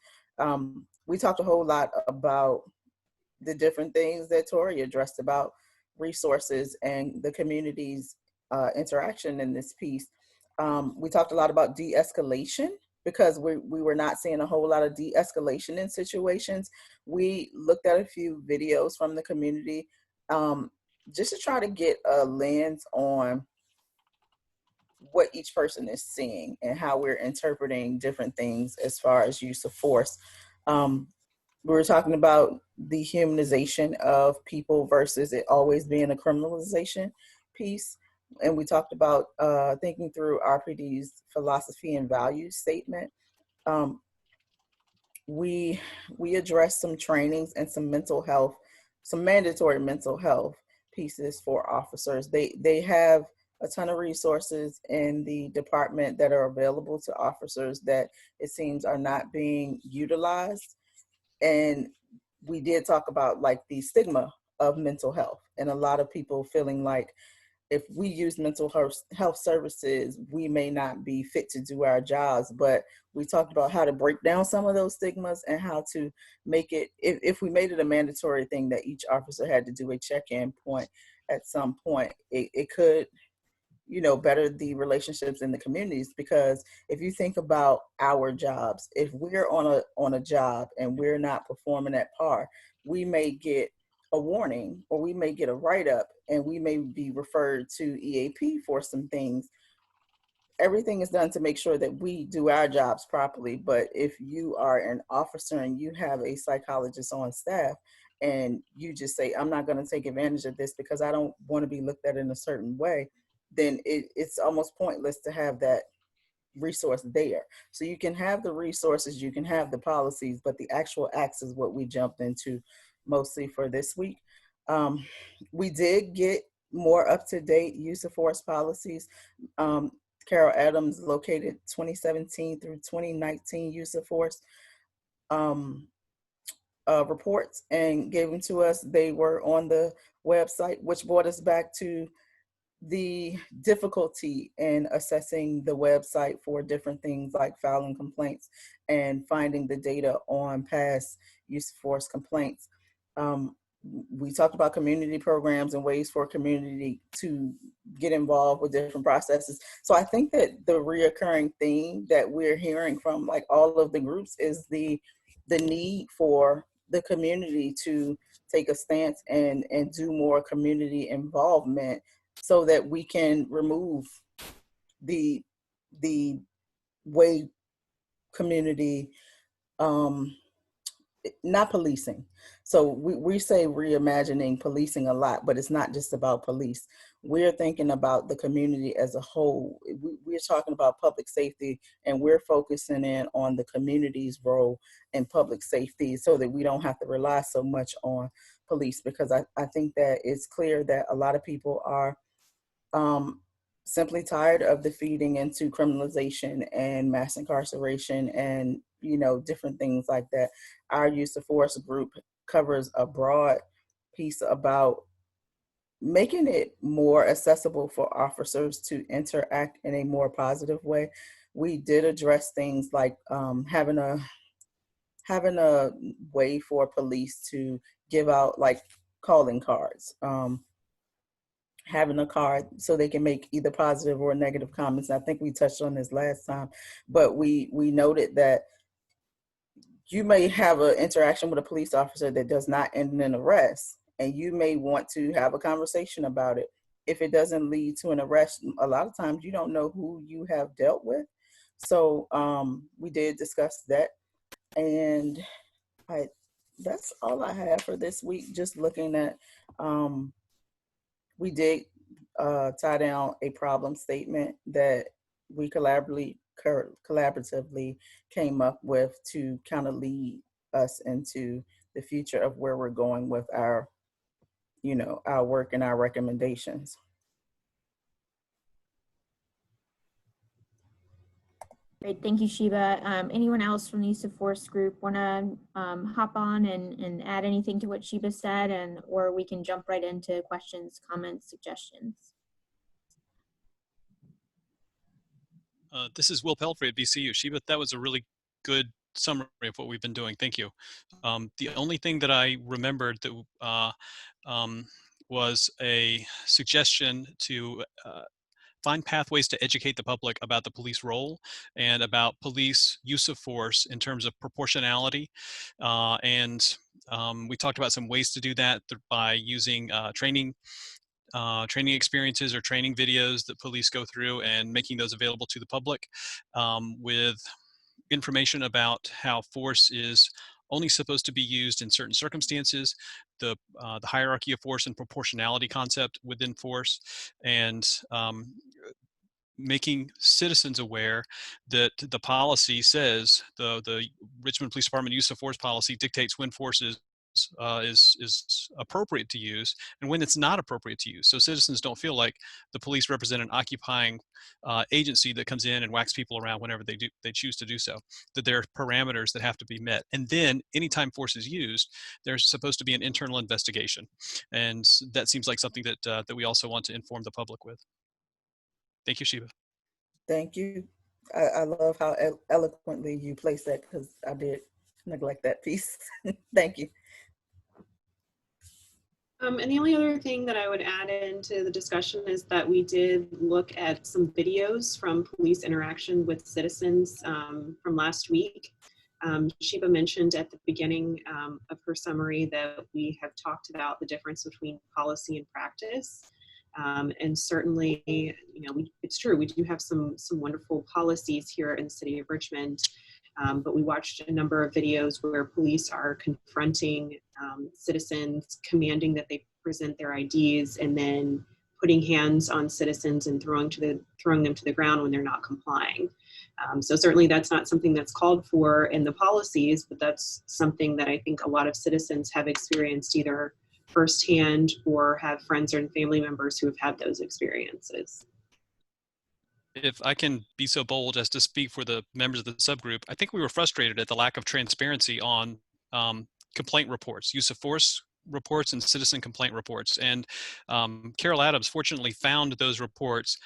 We talked a whole lot about the different things that Tori addressed about resources and the community's interaction in this piece. We talked a lot about de-escalation, because we were not seeing a whole lot of de-escalation in situations. We looked at a few videos from the community just to try to get a lens on what each person is seeing and how we're interpreting different things as far as use of force. We were talking about the humanization of people versus it always being a criminalization piece. And we talked about thinking through RPD's philosophy and values statement. We addressed some trainings and some mandatory mental health pieces for officers. They have a ton of resources in the department that are available to officers that it seems are not being utilized. And we did talk about like the stigma of mental health, and a lot of people feeling like if we use mental health services, we may not be fit to do our jobs. But we talked about how to break down some of those stigmas and how to make it, if we made it a mandatory thing that each officer had to do a check-in point at some point, it could, better the relationships in the communities. Because if you think about our jobs, if we're on a job and we're not performing at par, we may get a warning, or we may get a write-up, and we may be referred to EAP for some things. Everything is done to make sure that we do our jobs properly. But if you are an officer and you have a psychologist on staff and you just say, I'm not going to take advantage of this because I don't want to be looked at in a certain way, then it's almost pointless to have that resource there. So you can have the resources, you can have the policies, but the actual acts is what we jumped into mostly for this week. We did get more up-to-date use of force policies. Carol Adams located 2017 through 2019 use of force reports and gave them to us. They were on the website, which brought us back to the difficulty in assessing the website for different things like filing complaints and finding the data on past use of force complaints. We talked about community programs and ways for community to get involved with different processes. So I think that the reoccurring theme that we're hearing from like all of the groups is the need for the community to take a stance and do more community involvement so that we can remove the way community, not policing. So we say reimagining policing a lot, but it's not just about police. We're thinking about the community as a whole. We're talking about public safety, and we're focusing in on the community's role in public safety so that we don't have to rely so much on police, because I think that it's clear that a lot of people are simply tired of the feeding into criminalization and mass incarceration and, different things like that. Our use of force group covers a broad piece about making it more accessible for officers to interact in a more positive way. We did address things like having a way for police to give out like calling cards, having a card so they can make either positive or negative comments. I think we touched on this last time, but we noted that you may have an interaction with a police officer that does not end in an arrest, and you may want to have a conversation about it. If it doesn't lead to an arrest, a lot of times you don't know who you have dealt with. So we did discuss that, and that's all I have for this week. Just looking at, we did tie down a problem statement that we collaboratively came up with to kind of lead us into the future of where we're going with our, our work and our recommendations. Great, thank you, Sheba. Anyone else from the use of force group want to hop on and add anything to what Sheba said, or we can jump right into questions, comments, suggestions? This is Will Pelfrey at VCU. Sheba, that was a really good summary of what we've been doing. Thank you. The only thing that I remembered that was a suggestion to find pathways to educate the public about the police role and about police use of force in terms of proportionality. We talked about some ways to do that by using training experiences or training videos that police go through and making those available to the public, with information about how force is only supposed to be used in certain circumstances, the hierarchy of force and proportionality concept within force, and making citizens aware that the policy says, the Richmond Police Department use of force policy dictates when force is appropriate to use and when it's not appropriate to use. So citizens don't feel like the police represent an occupying agency that comes in and whacks people around whenever they choose to do so, that there are parameters that have to be met. And then anytime force is used, there's supposed to be an internal investigation. And that seems like something that we also want to inform the public with. Thank you, Sheba. Thank you. I love how eloquently you place that, because I did neglect that piece. Thank you. And the only other thing that I would add into the discussion is that we did look at some videos from police interaction with citizens from last week. Sheba mentioned at the beginning of her summary that we have talked about the difference between policy and practice. And certainly, it's true, we do have some wonderful policies here in the city of Richmond. But we watched a number of videos where police are confronting citizens, commanding that they present their IDs, and then putting hands on citizens and throwing them to the ground when they're not complying. So certainly that's not something that's called for in the policies, but that's something that I think a lot of citizens have experienced either firsthand or have friends and family members who have had those experiences. If I can be so bold as to speak for the members of the subgroup, I think we were frustrated at the lack of transparency on complaint reports, use of force reports, and citizen complaint reports. And Carol Adams fortunately found those reports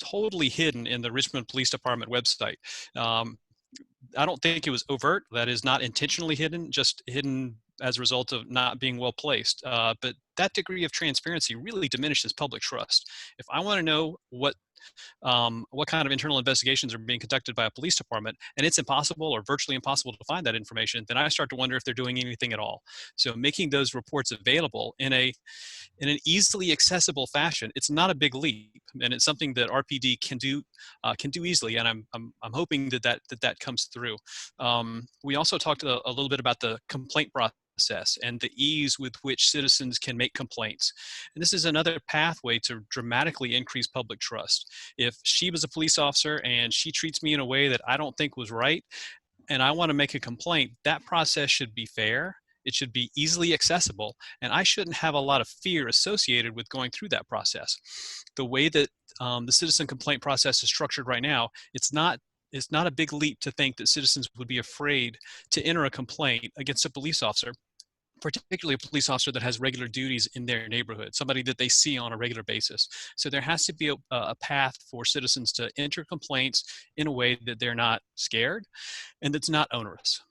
totally hidden in the Richmond Police Department website. I don't think it was overt, that is not intentionally hidden, just hidden as a result of not being well placed. But that degree of transparency really diminishes public trust. If I want to know what kind of internal investigations are being conducted by a police department, and it's impossible or virtually impossible to find that information, then I start to wonder if they're doing anything at all. So making those reports available in an easily accessible fashion, it's not a big leap, and it's something that RPD can do easily. And I'm hoping that comes through. We also talked a little bit about the complaint process and the ease with which citizens can make complaints. And this is another pathway to dramatically increase public trust. If Sheba's a police officer and she treats me in a way that I don't think was right, and I want to make a complaint, that process should be fair. It should be easily accessible, and I shouldn't have a lot of fear associated with going through that process. The way that the citizen complaint process is structured right now, it's not a big leap to think that citizens would be afraid to enter a complaint against a police officer particularly a police officer that has regular duties in their neighborhood, somebody that they see on a regular basis. So there has to be a path for citizens to enter complaints in a way that they're not scared and that's not onerous.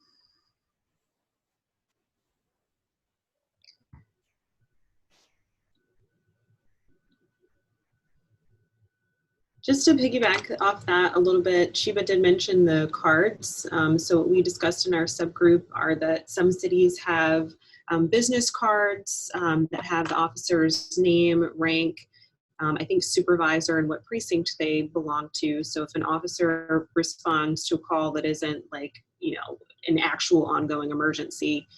Just to piggyback off that a little bit, Sheba did mention the cards. So what we discussed in our subgroup are that some cities have business cards that have the officer's name, rank, I think supervisor, and what precinct they belong to. So if an officer responds to a call that isn't like, you know, an actual ongoing emergency,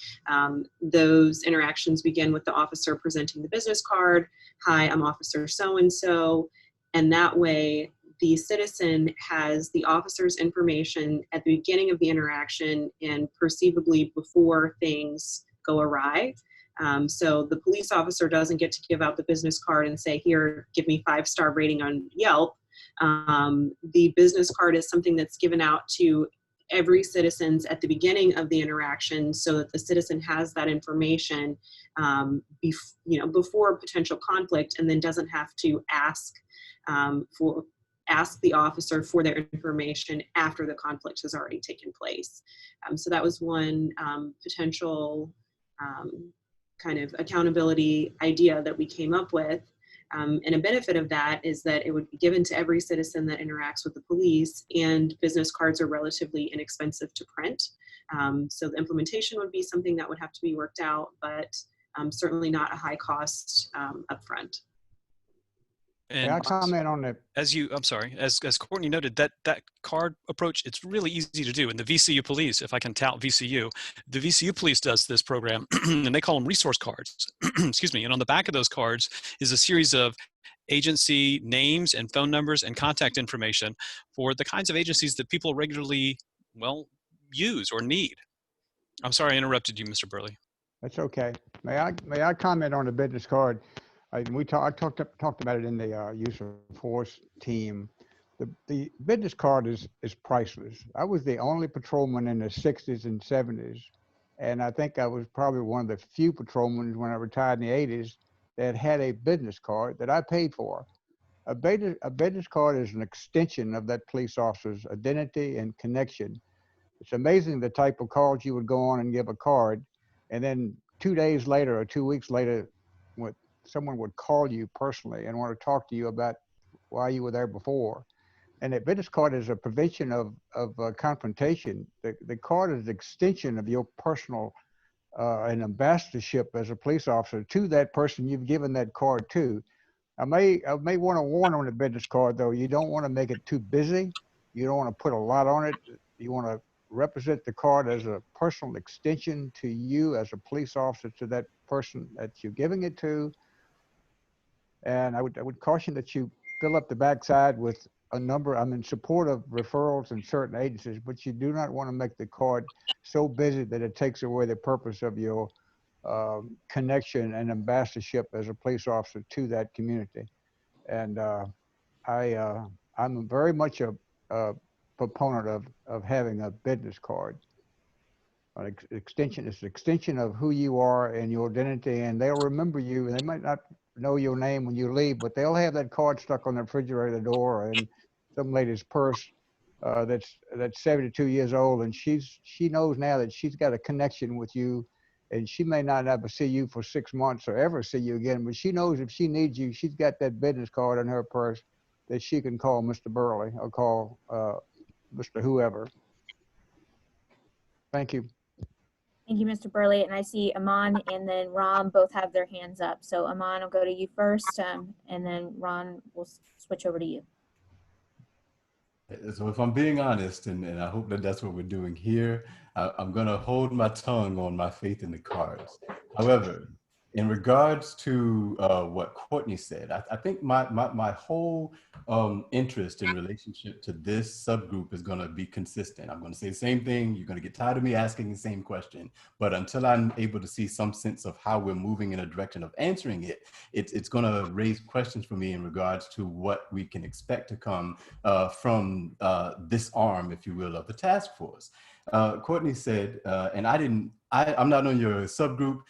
those interactions begin with the officer presenting the business card. Hi, I'm Officer so-and-so. And that way, the citizen has the officer's information at the beginning of the interaction and perceivably before things go awry. So the police officer doesn't get to give out the business card and say, here, give me 5-star rating on Yelp. The business card is something that's given out to every citizen at the beginning of the interaction so that the citizen has that information before potential conflict, and then doesn't have to ask the officer for their information after the conflict has already taken place. So that was one potential kind of accountability idea that we came up with. And a benefit of that is that it would be given to every citizen that interacts with the police, and business cards are relatively inexpensive to print. So the implementation would be something that would have to be worked out, but certainly not a high cost upfront. May I comment on that? As Courtney noted, that card approach, it's really easy to do. And the VCU police, if I can tout VCU, the VCU police does this program and they call them resource cards. Excuse me. And on the back of those cards is a series of agency names and phone numbers and contact information for the kinds of agencies that people regularly, well, use or need. I'm sorry I interrupted you, Mr. Burley. That's okay. May I comment on the business card? I talked about it in the use of force team. The business card is priceless. I was the only patrolman in the 60s and 70s, and I think I was probably one of the few patrolmen when I retired in the 80s that had a business card that I paid for. A business card is an extension of that police officer's identity and connection. It's amazing the type of calls you would go on and give a card, and then 2 days later or 2 weeks later, someone would call you personally and want to talk to you about why you were there before. And a business card is a prevention of confrontation. The card is an extension of your personal and ambassadorship as a police officer to that person you've given that card to. I may want to warn on the business card, though, you don't want to make it too busy. You don't want to put a lot on it. You want to represent the card as a personal extension to you as a police officer to that person that you're giving it to. And I would caution that you fill up the backside with a number. I'm in support of referrals in certain agencies, but you do not want to make the card so busy that it takes away the purpose of your connection and ambassadorship as a police officer to that community. And I'm very much a proponent of having a business card. An extension is an extension of who you are and your identity, and they'll remember you, and they might not know your name when you leave, but they'll have that card stuck on the refrigerator door and some lady's purse that's 72 years old, and she knows now that she's got a connection with you, and she may not ever see you for 6 months or ever see you again, but she knows if she needs you, she's got that business card in her purse that she can call Mr. Burley or call Mr. whoever. Thank you. Thank you, Mr. Burley. And I see Aman and then Ron both have their hands up. So Aman, I'll go to you first, and then Ron will switch over to you. So if I'm being honest, and I hope that that's what we're doing here, I'm going to hold my tongue on my faith in the cards. However, in regards to what Courtney said, I think my whole interest in relationship to this subgroup is going to be consistent. I'm going to say the same thing. You're going to get tired of me asking the same question. But until I'm able to see some sense of how we're moving in a direction of answering it, it's going to raise questions for me in regards to what we can expect to come from this arm, if you will, of the task force. Courtney said, and I'm not on your subgroup,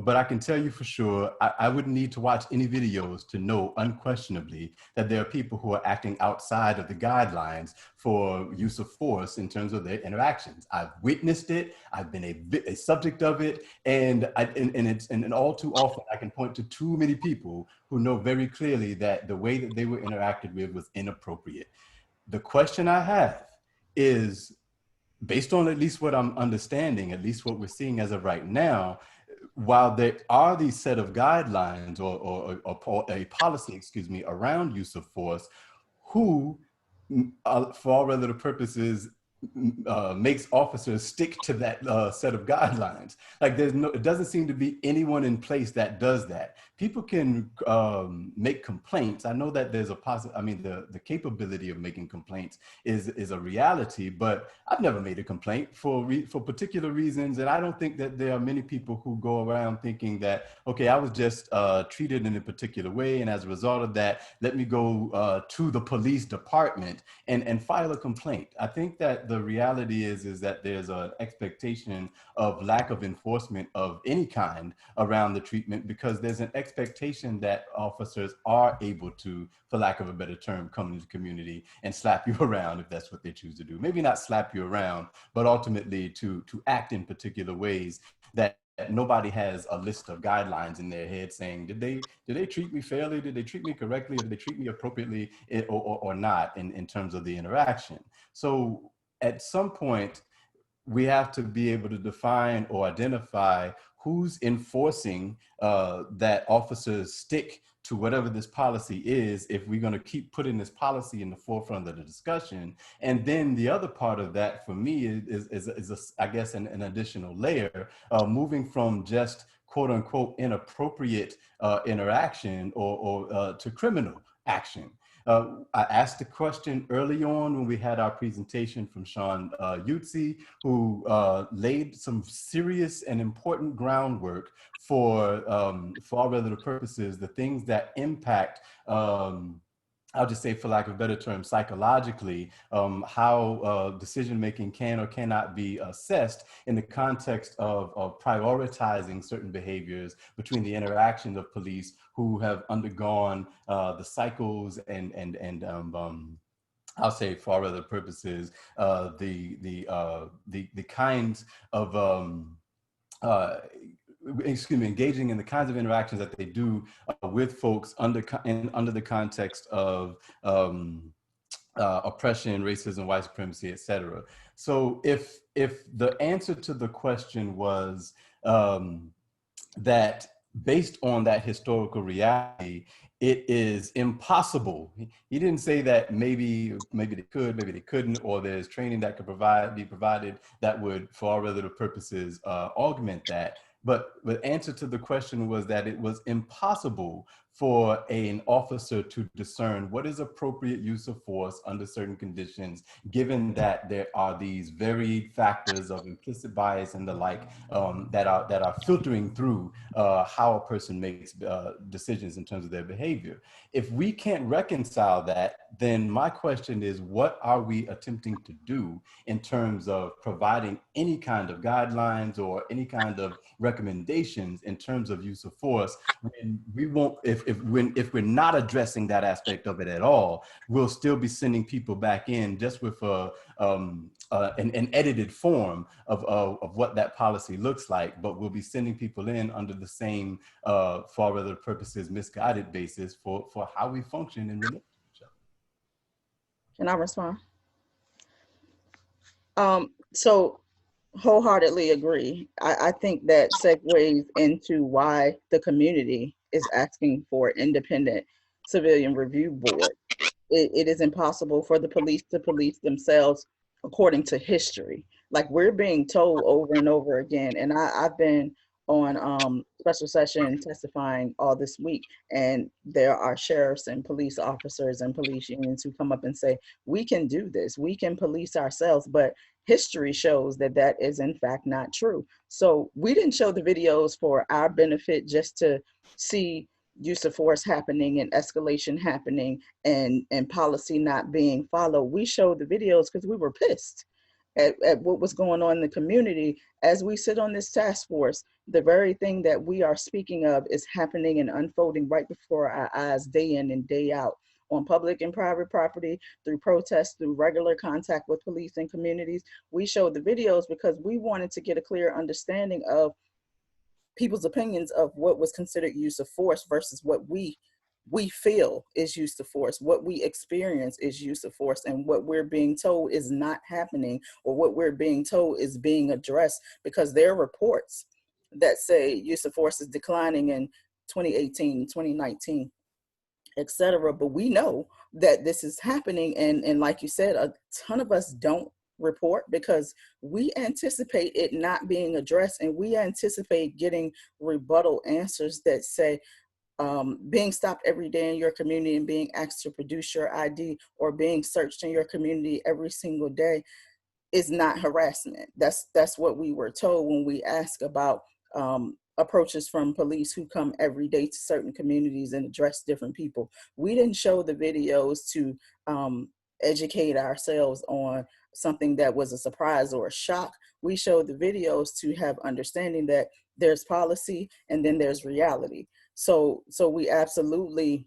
but I can tell you for sure, I wouldn't need to watch any videos to know unquestionably that there are people who are acting outside of the guidelines for use of force in terms of their interactions. I've witnessed it, I've been a subject of it, and all too often I can point to too many people who know very clearly that the way that they were interacted with was inappropriate. The question I have is, based on at least what I'm understanding, at least what we're seeing as of right now, while there are these set of guidelines or a policy, excuse me, around use of force, who, for all relative purposes, makes officers stick to that set of guidelines? Like it doesn't seem to be anyone in place that does that. People can make complaints. I know that there's the capability of making complaints is a reality, but I've never made a complaint for particular reasons. And I don't think that there are many people who go around thinking that, okay, I was just treated in a particular way, and as a result of that, let me go to the police department and file a complaint. I think that the reality is that there's an expectation of lack of enforcement of any kind around the treatment, because there's an expectation that officers are able to, for lack of a better term, come into the community and slap you around if that's what they choose to do. Maybe not slap you around, but ultimately to act in particular ways that nobody has a list of guidelines in their head saying, did they treat me fairly? Did they treat me correctly? Did they treat me appropriately or not in terms of the interaction? So at some point, we have to be able to define or identify who's enforcing that officers stick to whatever this policy is, if we're going to keep putting this policy in the forefront of the discussion. And then the other part of that for me is I guess, an additional layer, moving from just quote unquote inappropriate interaction or to criminal action. I asked the question early on when we had our presentation from Sean Yutzi, who laid some serious and important groundwork for all relative purposes, the things that impact, I'll just say, for lack of a better term, psychologically, how decision-making can or cannot be assessed in the context of prioritizing certain behaviors between the interactions of police who have undergone the cycles and I'll say, for all other purposes, the kinds of engaging in the kinds of interactions that they do with folks under the context of oppression, racism, white supremacy, et cetera. So if the answer to the question was that based on that historical reality, it is impossible. He didn't say that maybe they could, maybe they couldn't, or there's training that could be provided that would, for all relative purposes, augment that. But the answer to the question was that it was impossible for an officer to discern what is appropriate use of force under certain conditions, given that there are these varied factors of implicit bias and the like that are filtering through how a person makes decisions in terms of their behavior. If we can't reconcile that, then my question is, what are we attempting to do in terms of providing any kind of guidelines or any kind of recommendations in terms of use of force when we won't, if we're not addressing that aspect of it at all, we'll still be sending people back in just with an edited form of what that policy looks like, but we'll be sending people in under the same, for all other purposes, misguided basis for how we function in relationship. Can I respond? So wholeheartedly agree. I think that segues into why the community is asking for independent civilian review board. It is impossible for the police to police themselves according to history. Like we're being told over and over again, and I've been on special session testifying all this week, and there are sheriffs and police officers and police unions who come up and say, we can do this, we can police ourselves, but history shows that that is in fact not true. So we didn't show the videos for our benefit just to see use of force happening and escalation happening and policy not being followed. We showed the videos because we were pissed. at what was going on in the community. As we sit on this task force, the very thing that we are speaking of is happening and unfolding right before our eyes, day in and day out, on public and private property, through protests, through regular contact with police and communities. We showed the videos because we wanted to get a clear understanding of people's opinions of what was considered use of force versus what we feel is use of force, what we experience is use of force, and what we're being told is not happening, or what we're being told is being addressed, because there are reports that say use of force is declining in 2018, 2019, etc. But we know that this is happening, and like you said, a ton of us don't report because we anticipate it not being addressed, and we anticipate getting rebuttal answers that say being stopped every day in your community and being asked to produce your ID, or being searched in your community every single day, is not harassment. That's what we were told when we ask about approaches from police who come every day to certain communities and address different people. We didn't show the videos to educate ourselves on something that was a surprise or a shock. We showed the videos to have understanding that there's policy and then there's reality. So we absolutely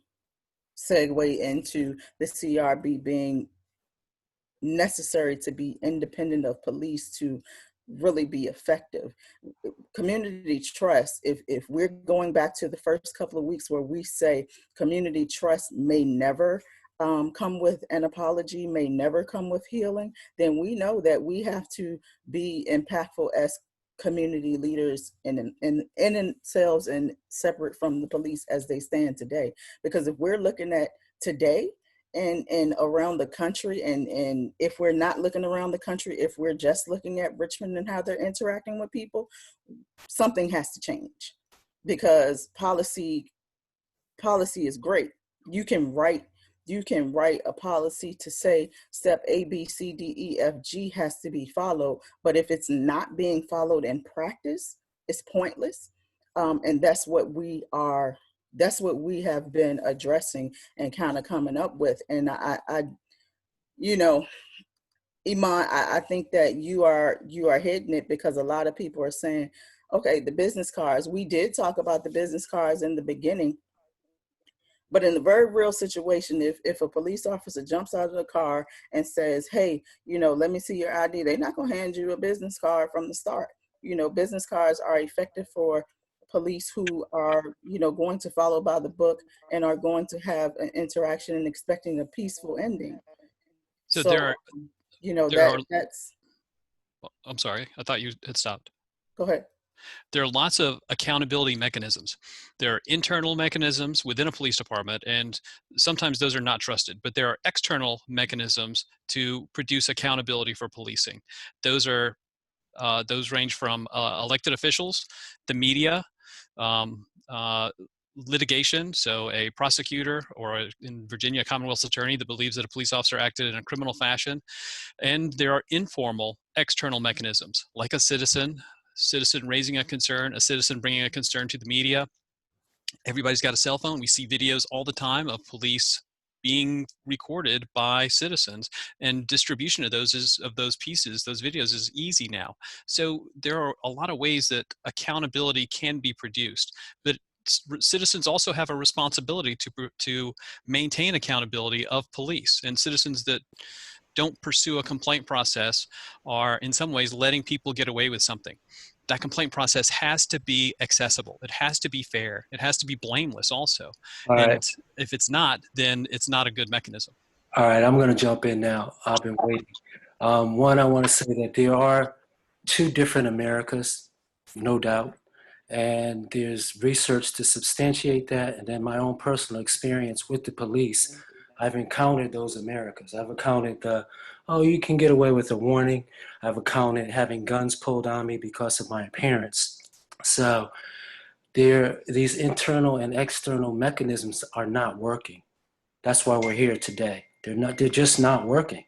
segue into the CRB being necessary to be independent of police to really be effective. Community trust, if we're going back to the first couple of weeks where we say community trust may never come with an apology, may never come with healing, then we know that we have to be impactful as community leaders in themselves and separate from the police as they stand today. Because if we're looking at today and around the country, and if we're not looking around the country, if we're just looking at Richmond and how they're interacting with people, something has to change. Because policy is great. You can write a policy to say step A, B, C, D, E, F, G has to be followed. But if it's not being followed in practice, it's pointless. And that's what we have been addressing and kind of coming up with. And I you know, Iman, I think that you are hitting it, because a lot of people are saying, okay, the business cards, we did talk about the business cards in the beginning. But in the very real situation, if a police officer jumps out of the car and says, hey, let me see your ID, they're not going to hand you a business card from the start. Business cards are effective for police who are, going to follow by the book and are going to have an interaction and expecting a peaceful ending. So that's. I'm sorry, I thought you had stopped. Go ahead. There are lots of accountability mechanisms. There are internal mechanisms within a police department, and sometimes those are not trusted, but there are external mechanisms to produce accountability for policing. Those range from elected officials, the media, litigation, so a prosecutor, or in Virginia, a Commonwealth's attorney that believes that a police officer acted in a criminal fashion. And there are informal external mechanisms, like a citizen raising a concern, a citizen bringing a concern to the media. Everybody's got a cell phone. We see videos all the time of police being recorded by citizens, and distribution of those videos is easy now. So there are a lot of ways that accountability can be produced, but citizens also have a responsibility to maintain accountability of police, and citizens that don't pursue a complaint process are in some ways letting people get away with something. That complaint process has to be accessible. It has to be fair. It has to be blameless also. And if it's not, then it's not a good mechanism. All right, I'm going to jump in now. I've been waiting. One, I want to say that there are two different Americas, no doubt. And there's research to substantiate that. And then my own personal experience with the police, I've encountered those Americas. I've encountered you can get away with a warning. I've encountered having guns pulled on me because of my appearance. So these internal and external mechanisms are not working. That's why we're here today. They're just not working.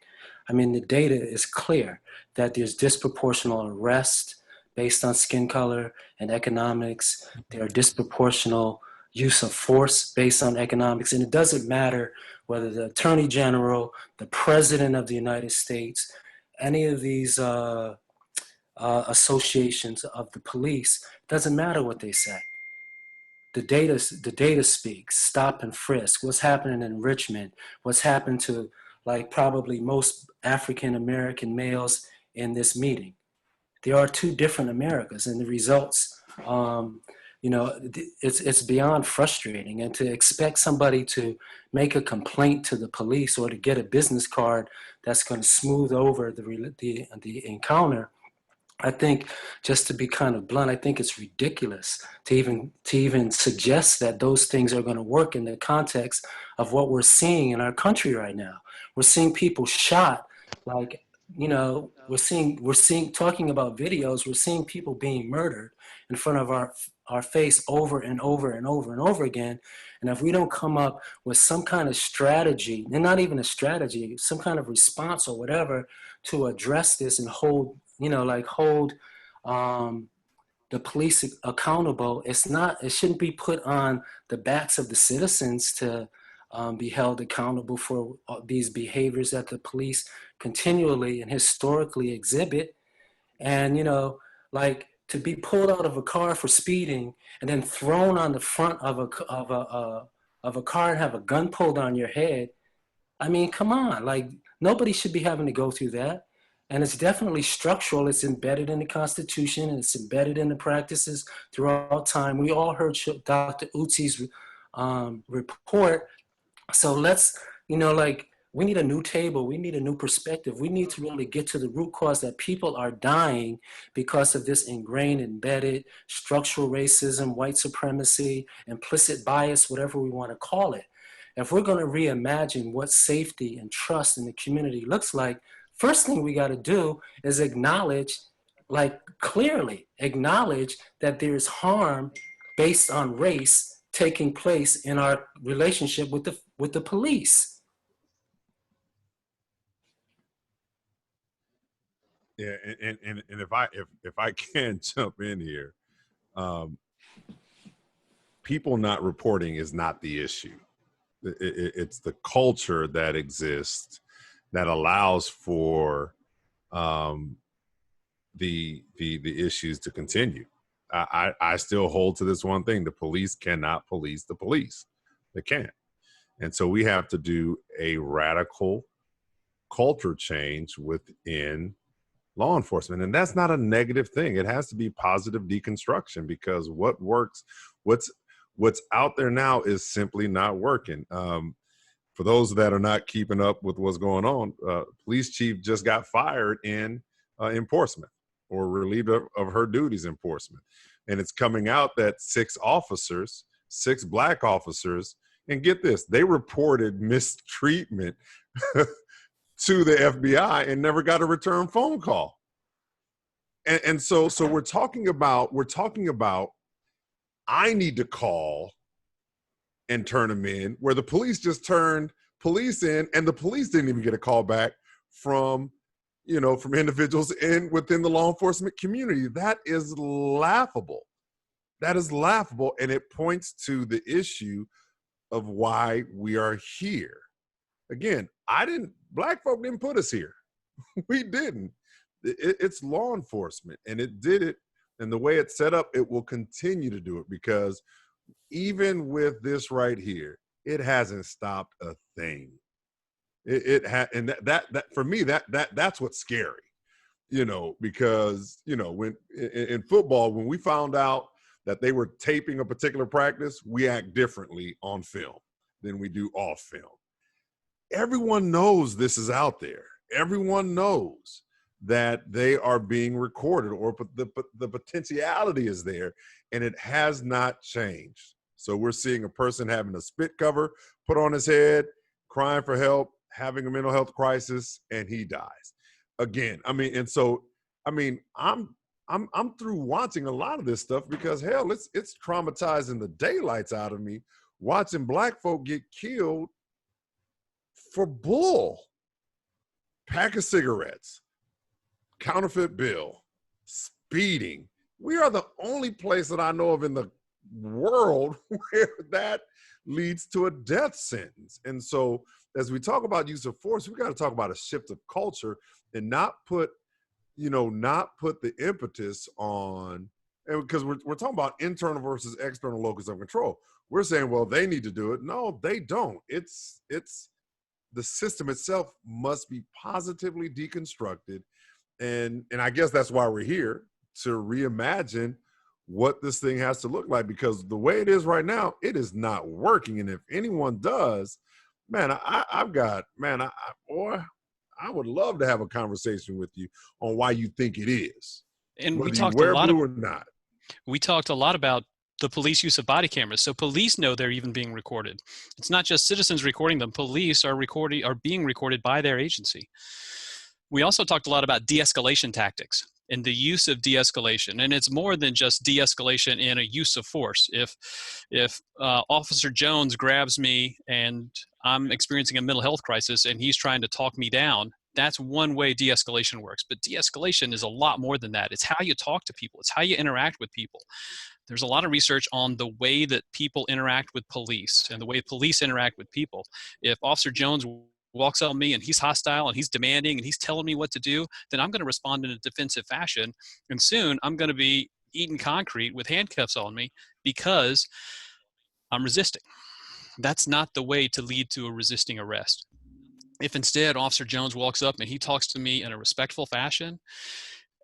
I mean, the data is clear that there's disproportional arrest based on skin color and economics. There are disproportional use of force based on economics. And it doesn't matter whether the Attorney General, the President of the United States, any of these associations of the police, doesn't matter what they say. The data speaks. Stop and frisk. What's happening in Richmond? What's happened to like probably most African American males in this meeting? There are two different Americas, and the results, you know, it's beyond frustrating. And to expect somebody to make a complaint to the police or to get a business card that's going to smooth over the encounter, I think, just to be kind of blunt, I think it's ridiculous to even suggest that those things are going to work in the context of what we're seeing in our country right now. We're seeing people shot, like, you know, we're seeing talking about videos, we're seeing people being murdered in front of our face over and over and over and over again. And if we don't come up with some kind of strategy, and not even a strategy, some kind of response or whatever to address this and hold the police accountable, it shouldn't be put on the backs of the citizens to be held accountable for these behaviors that the police continually and historically exhibit. And, you know, like, to be pulled out of a car for speeding and then thrown on the front of a car and have a gun pulled on your head. I mean, come on, like, nobody should be having to go through that. And it's definitely structural. It's embedded in the Constitution, and it's embedded in the practices throughout time. We all heard Dr. Utsi's report. So let's, you know, like, we need a new table. We need a new perspective. We need to really get to the root cause that people are dying because of this ingrained, embedded, structural racism, white supremacy, implicit bias, whatever we want to call it. If we're going to reimagine what safety and trust in the community looks like, first thing we got to do is acknowledge, like, clearly acknowledge that there's harm based on race taking place in our relationship with the police. Yeah, and if I can jump in here, people not reporting is not the issue. It's the culture that exists that allows for the issues to continue. I still hold to this one thing: the police cannot police the police. They can't. And so we have to do a radical culture change within law enforcement. And that's not a negative thing. It has to be positive deconstruction, because what works, what's out there now is simply not working. For those that are not keeping up with what's going on, police chief just got fired in Portsmouth, or relieved of her duties in Portsmouth. And it's coming out that 6 Black officers, and get this, they reported mistreatment to the FBI and never got a return phone call. And so we're talking about, I need to call and turn them in, where the police just turned police in, and the police didn't even get a call back from individuals within the law enforcement community. That is laughable. That is laughable. And it points to the issue of why we are here. Again, Black folk didn't put us here. We didn't. It's law enforcement, and it did it. And the way it's set up, it will continue to do it, because even with this right here, it hasn't stopped a thing. And that for me, that's what's scary, because, when in football, when we found out that they were taping a particular practice, we act differently on film than we do off film. Everyone knows this is out there. Everyone knows that they are being recorded, or the potentiality is there, and it has not changed. So we're seeing a person having a spit cover put on his head, crying for help, having a mental health crisis, and he dies. Again, I'm through watching a lot of this stuff, because hell, it's traumatizing the daylights out of me watching Black folk get killed for bull. Pack of cigarettes, counterfeit bill, speeding. We are the only place that I know of in the world where leads to a death sentence. And so as we talk about use of force, we got to talk about a shift of culture and not put the impetus on, and because we're talking about internal versus external locus of control. We're saying, well, they need to do it. No, they don't. It's the system itself must be positively deconstructed. And I guess that's why we're here, to reimagine what this thing has to look like, because the way it is right now, it is not working. And if anyone does, man, I would love to have a conversation with you on why you think it is. And whether we talked you wear a lot blue or not. We talked a lot about the police use of body cameras. So police know they're even being recorded. It's not just citizens recording them. Police are being recorded by their agency. We also talked a lot about de-escalation tactics and the use of de-escalation. And it's more than just de-escalation in a use of force. If Officer Jones grabs me and I'm experiencing a mental health crisis and he's trying to talk me down, that's one way de-escalation works. But de-escalation is a lot more than that. It's how you talk to people. It's how you interact with people. There's a lot of research on the way that people interact with police and the way police interact with people. If Officer Jones walks up on me and he's hostile and he's demanding and he's telling me what to do, then I'm going to respond in a defensive fashion. And soon I'm going to be eating concrete with handcuffs on me because I'm resisting. That's not the way to lead to a resisting arrest. If instead Officer Jones walks up and he talks to me in a respectful fashion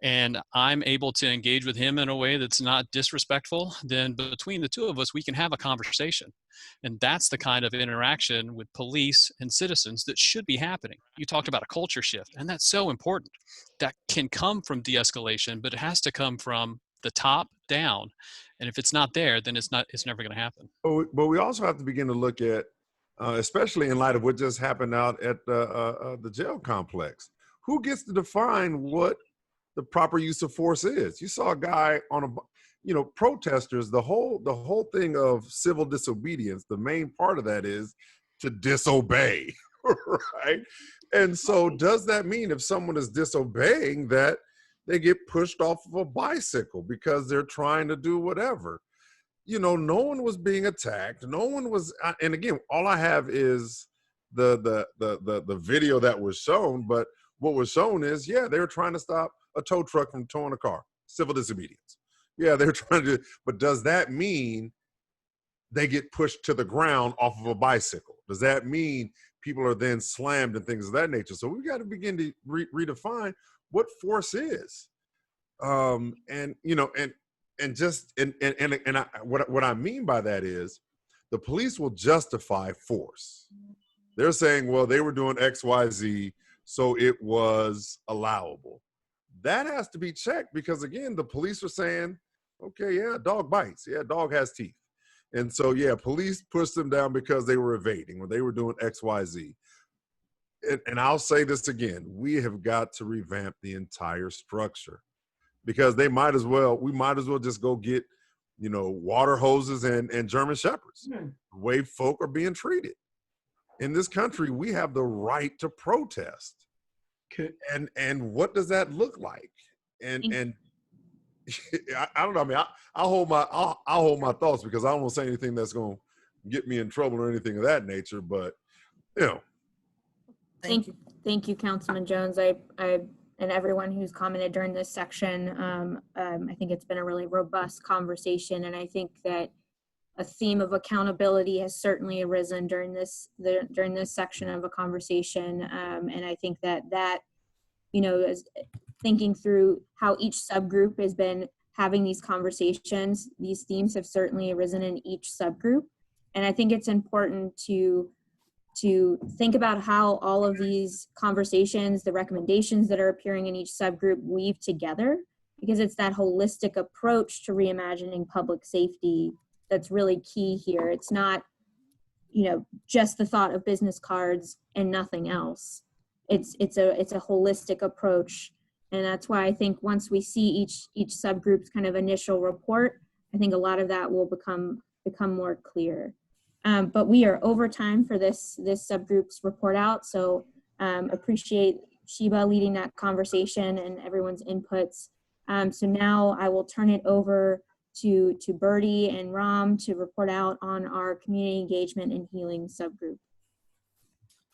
and I'm able to engage with him in a way that's not disrespectful, then between the two of us, we can have a conversation. And that's the kind of interaction with police and citizens that should be happening. You talked about a culture shift, and that's so important. That can come from de-escalation, but it has to come from the top down. And if it's not there, then it's never going to happen. But we also have to begin to look at, especially in light of what just happened out at the jail complex, who gets to define what the proper use of force is? You saw a guy on protesters, the whole thing of civil disobedience, the main part of that is to disobey, right? And so does that mean if someone is disobeying that they get pushed off of a bicycle because they're trying to do whatever? No one was being attacked. No one was, and again, all I have is the video that was shown, but what was shown is, they were trying to stop a tow truck from towing a car, civil disobedience. They're trying to, but does that mean they get pushed to the ground off of a bicycle? Does that mean people are then slammed and things of that nature? So we've got to begin to redefine what force is. What I mean by that is the police will justify force. They're saying, well, they were doing X, Y, Z, so it was allowable. That has to be checked because, again, the police are saying, okay, dog bites. Dog has teeth. And so, police pushed them down because they were evading or they were doing X, Y, Z. And I'll say this again, we have got to revamp the entire structure because we might as well just go get, water hoses and German Shepherds. The way folk are being treated. In this country, we have the right to protest. And what does that look like? And I don't know. I mean, I'll hold my thoughts because I don't want to say anything that's going to get me in trouble or anything of that nature. But Thank you, Councilman Jones. I and everyone who's commented during this section. I think it's been a really robust conversation, and I think that a theme of accountability has certainly arisen during this section of a conversation. And I think that is thinking through how each subgroup has been having these conversations. These themes have certainly arisen in each subgroup. And I think it's important to think about how all of these conversations, the recommendations that are appearing in each subgroup weave together, because it's that holistic approach to reimagining public safety that's really key here. It's not, just the thought of business cards and nothing else. It's a holistic approach. And that's why I think once we see each subgroup's kind of initial report, I think a lot of that will become more clear. But we are over time for this subgroup's report out. So appreciate Sheba leading that conversation and everyone's inputs. So now I will turn it over to Birdie and Ram to report out on our community engagement and healing subgroup.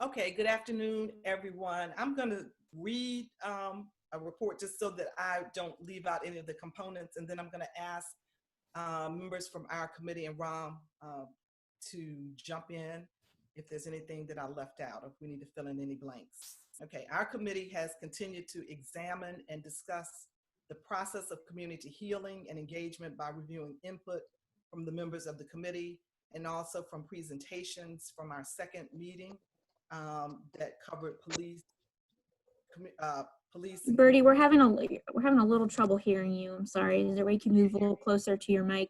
Okay, good afternoon, everyone. I'm going to read a report just so that I don't leave out any of the components, and then I'm going to ask members from our committee and Ram to jump in if there's anything that I left out, or if we need to fill in any blanks. Okay, our committee has continued to examine and discuss the process of community healing and engagement by reviewing input from the members of the committee and also from presentations from our second meeting that covered police. Birdie, we're having a little trouble hearing you. I'm sorry. Is there a way you can move a little closer to your mic?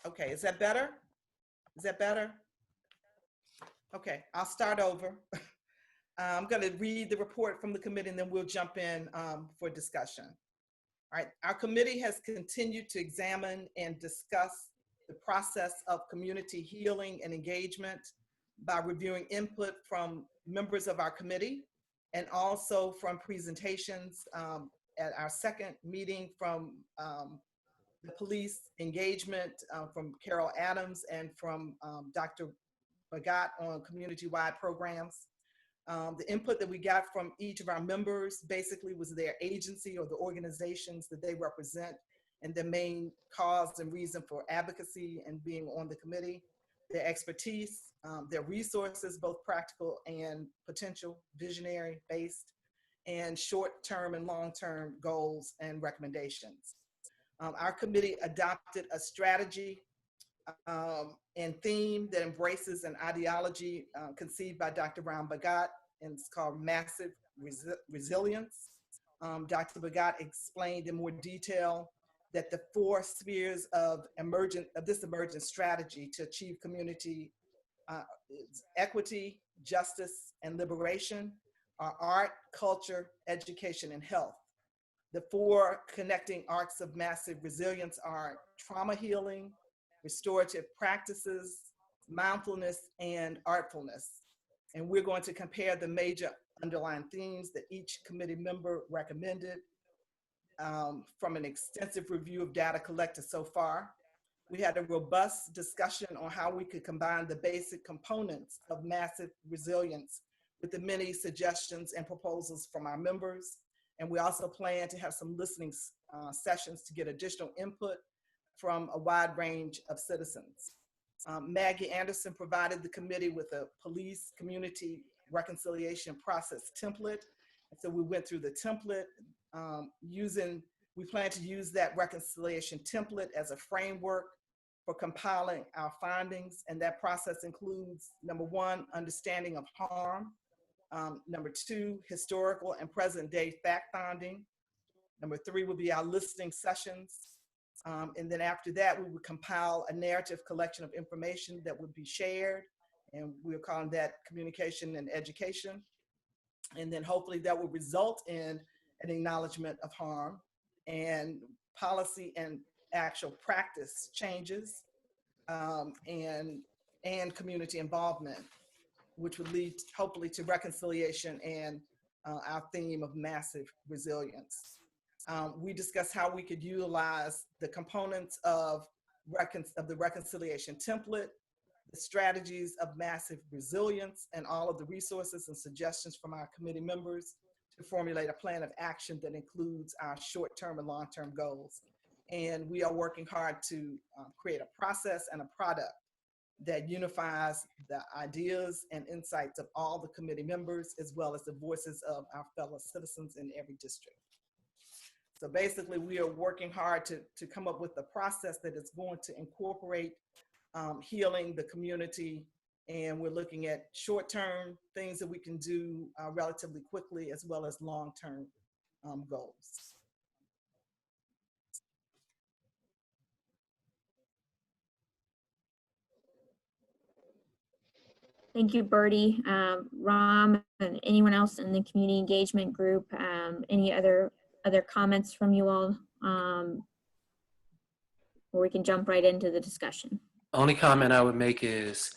Okay, is that better? Is that better? Okay, I'll start over. I'm going to read the report from the committee and then we'll jump in for discussion. All right, our committee has continued to examine and discuss the process of community healing and engagement by reviewing input from members of our committee and also from presentations at our second meeting from the police engagement from Carol Adams and from Dr. Bagat on community-wide programs. The input that we got from each of our members basically was their agency or the organizations that they represent and the main cause and reason for advocacy and being on the committee, their expertise, their resources, both practical and potential, visionary based, and short-term and long-term goals and recommendations. Our committee adopted a strategy and theme that embraces an ideology conceived by Dr. Ram Bagat, and it's called Massive Resilience. Dr. Bagat explained in more detail that the 4 spheres of this emergent strategy to achieve community equity, justice, and liberation are art, culture, education, and health. The 4 connecting arcs of massive resilience are trauma healing, restorative practices, mindfulness, and artfulness. And we're going to compare the major underlying themes that each committee member recommended from an extensive review of data collected so far. We had a robust discussion on how we could combine the basic components of massive resilience with the many suggestions and proposals from our members. And we also plan to have some listening sessions to get additional input from a wide range of citizens. Maggie Anderson provided the committee with a police community reconciliation process template. And so we went through the template we plan to use that reconciliation template as a framework for compiling our findings. And that process includes, number 1, understanding of harm. Number 2, historical and present day fact finding. Number 3 would be our listening sessions. And then after that, we would compile a narrative collection of information that would be shared. And we're calling that communication and education. And then hopefully that will result in an acknowledgement of harm and policy and actual practice changes and community involvement, which would lead hopefully to reconciliation and our theme of massive resilience. We discussed how we could utilize the components of the reconciliation template, the strategies of massive resilience, and all of the resources and suggestions from our committee members to formulate a plan of action that includes our short-term and long-term goals. And we are working hard to create a process and a product that unifies the ideas and insights of all the committee members, as well as the voices of our fellow citizens in every district. So basically, we are working hard to come up with a process that is going to incorporate healing the community, and we're looking at short-term things that we can do relatively quickly, as well as long-term goals. Thank you, Birdie. Ram, and anyone else in the community engagement group, any other comments from you all? Or we can jump right into the discussion. Only comment I would make is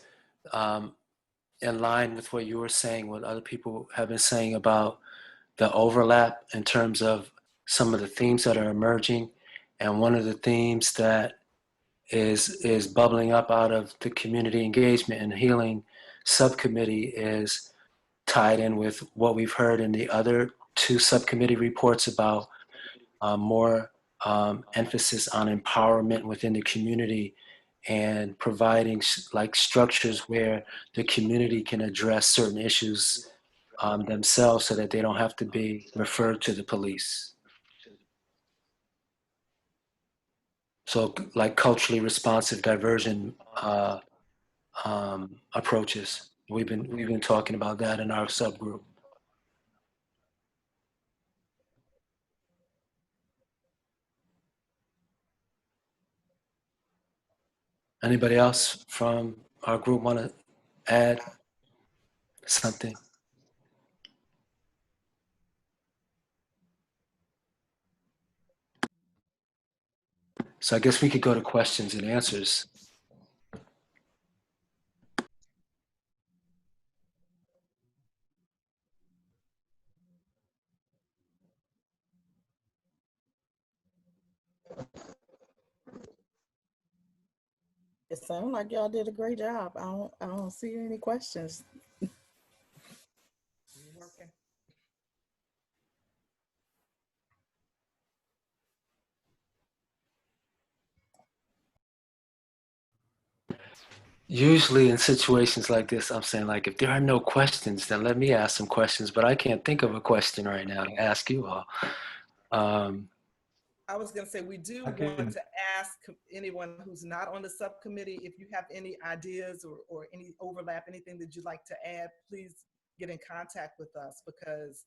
in line with what you were saying, what other people have been saying about the overlap in terms of some of the themes that are emerging. And one of the themes that is bubbling up out of the community engagement and healing subcommittee is tied in with what we've heard in the other two subcommittee reports about more emphasis on empowerment within the community and providing like structures where the community can address certain issues themselves so that they don't have to be referred to the police. So like culturally responsive diversion approaches. We've been talking about that in our subgroup. Anybody else from our group want to add something? So I guess we could go to questions and answers. It sounds like y'all did a great job. I don't see any questions. Usually in situations like this, I'm saying like, if there are no questions, then let me ask some questions, but I can't think of a question right now to ask you all. I was going to say, we do want to ask anyone who's not on the subcommittee, if you have any ideas or any overlap, anything that you'd like to add, please get in contact with us, because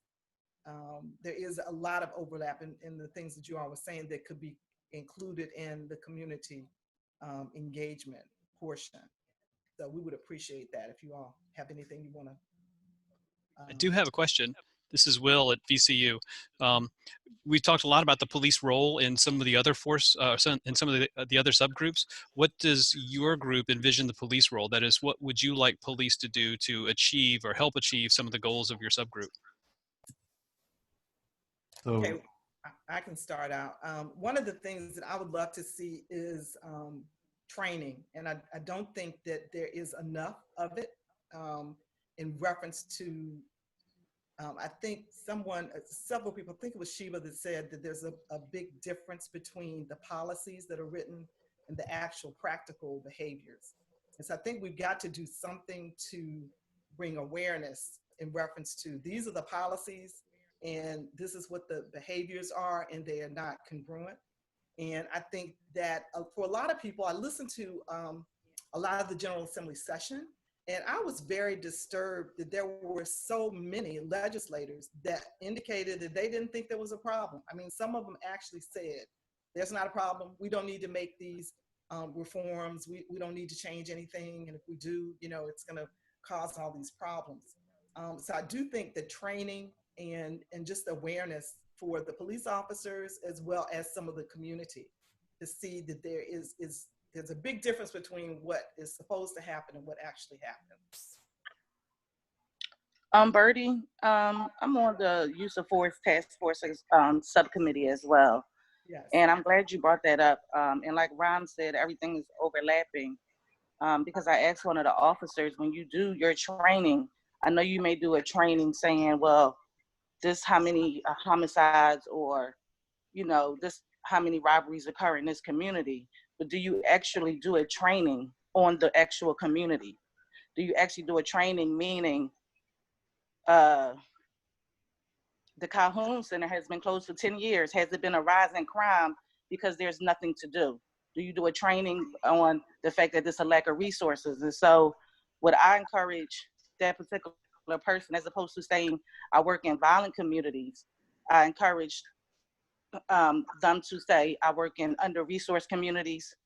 there is a lot of overlap in the things that you all were saying that could be included in the community engagement portion. So we would appreciate that if you all have anything you want to. I do have a question. This is Will at VCU. We talked a lot about the police role in some of the other in some of the other subgroups. What does your group envision the police role? That is, what would you like police to do to achieve or help achieve some of the goals of your subgroup? Okay, I can start out. One of the things that I would love to see is training, and I don't think that there is enough of it in reference to. I think several people, I think it was Sheba that said that there's a big difference between the policies that are written and the actual practical behaviors. And so I think we've got to do something to bring awareness in reference to these are the policies and this is what the behaviors are, and they are not congruent. And I think that for a lot of people, I listened to a lot of the General Assembly session, and I was very disturbed that there were so many legislators that indicated that they didn't think there was a problem. I mean, some of them actually said, there's not a problem. We don't need to make these reforms. We don't need to change anything. And if we do, it's going to cause all these problems. So I do think that training and just awareness for the police officers as well as some of the community to see that there's a big difference between what is supposed to happen and what actually happens. Birdie, I'm on the use of force task force subcommittee as well. Yes. And I'm glad you brought that up. And like Ron said, everything is overlapping because I asked one of the officers, when you do your training, I know you may do a training saying, well, this how many homicides or, this how many robberies occur in this community. But do you actually do a training on the actual community? Do you actually do a training, meaning the Calhoun Center has been closed for 10 years. Has it been a rise in crime because there's nothing to do? Do you do a training on the fact that there's a lack of resources? And so what I encourage that particular person, as opposed to saying I work in violent communities, I encourage them to say I work in under-resourced communities,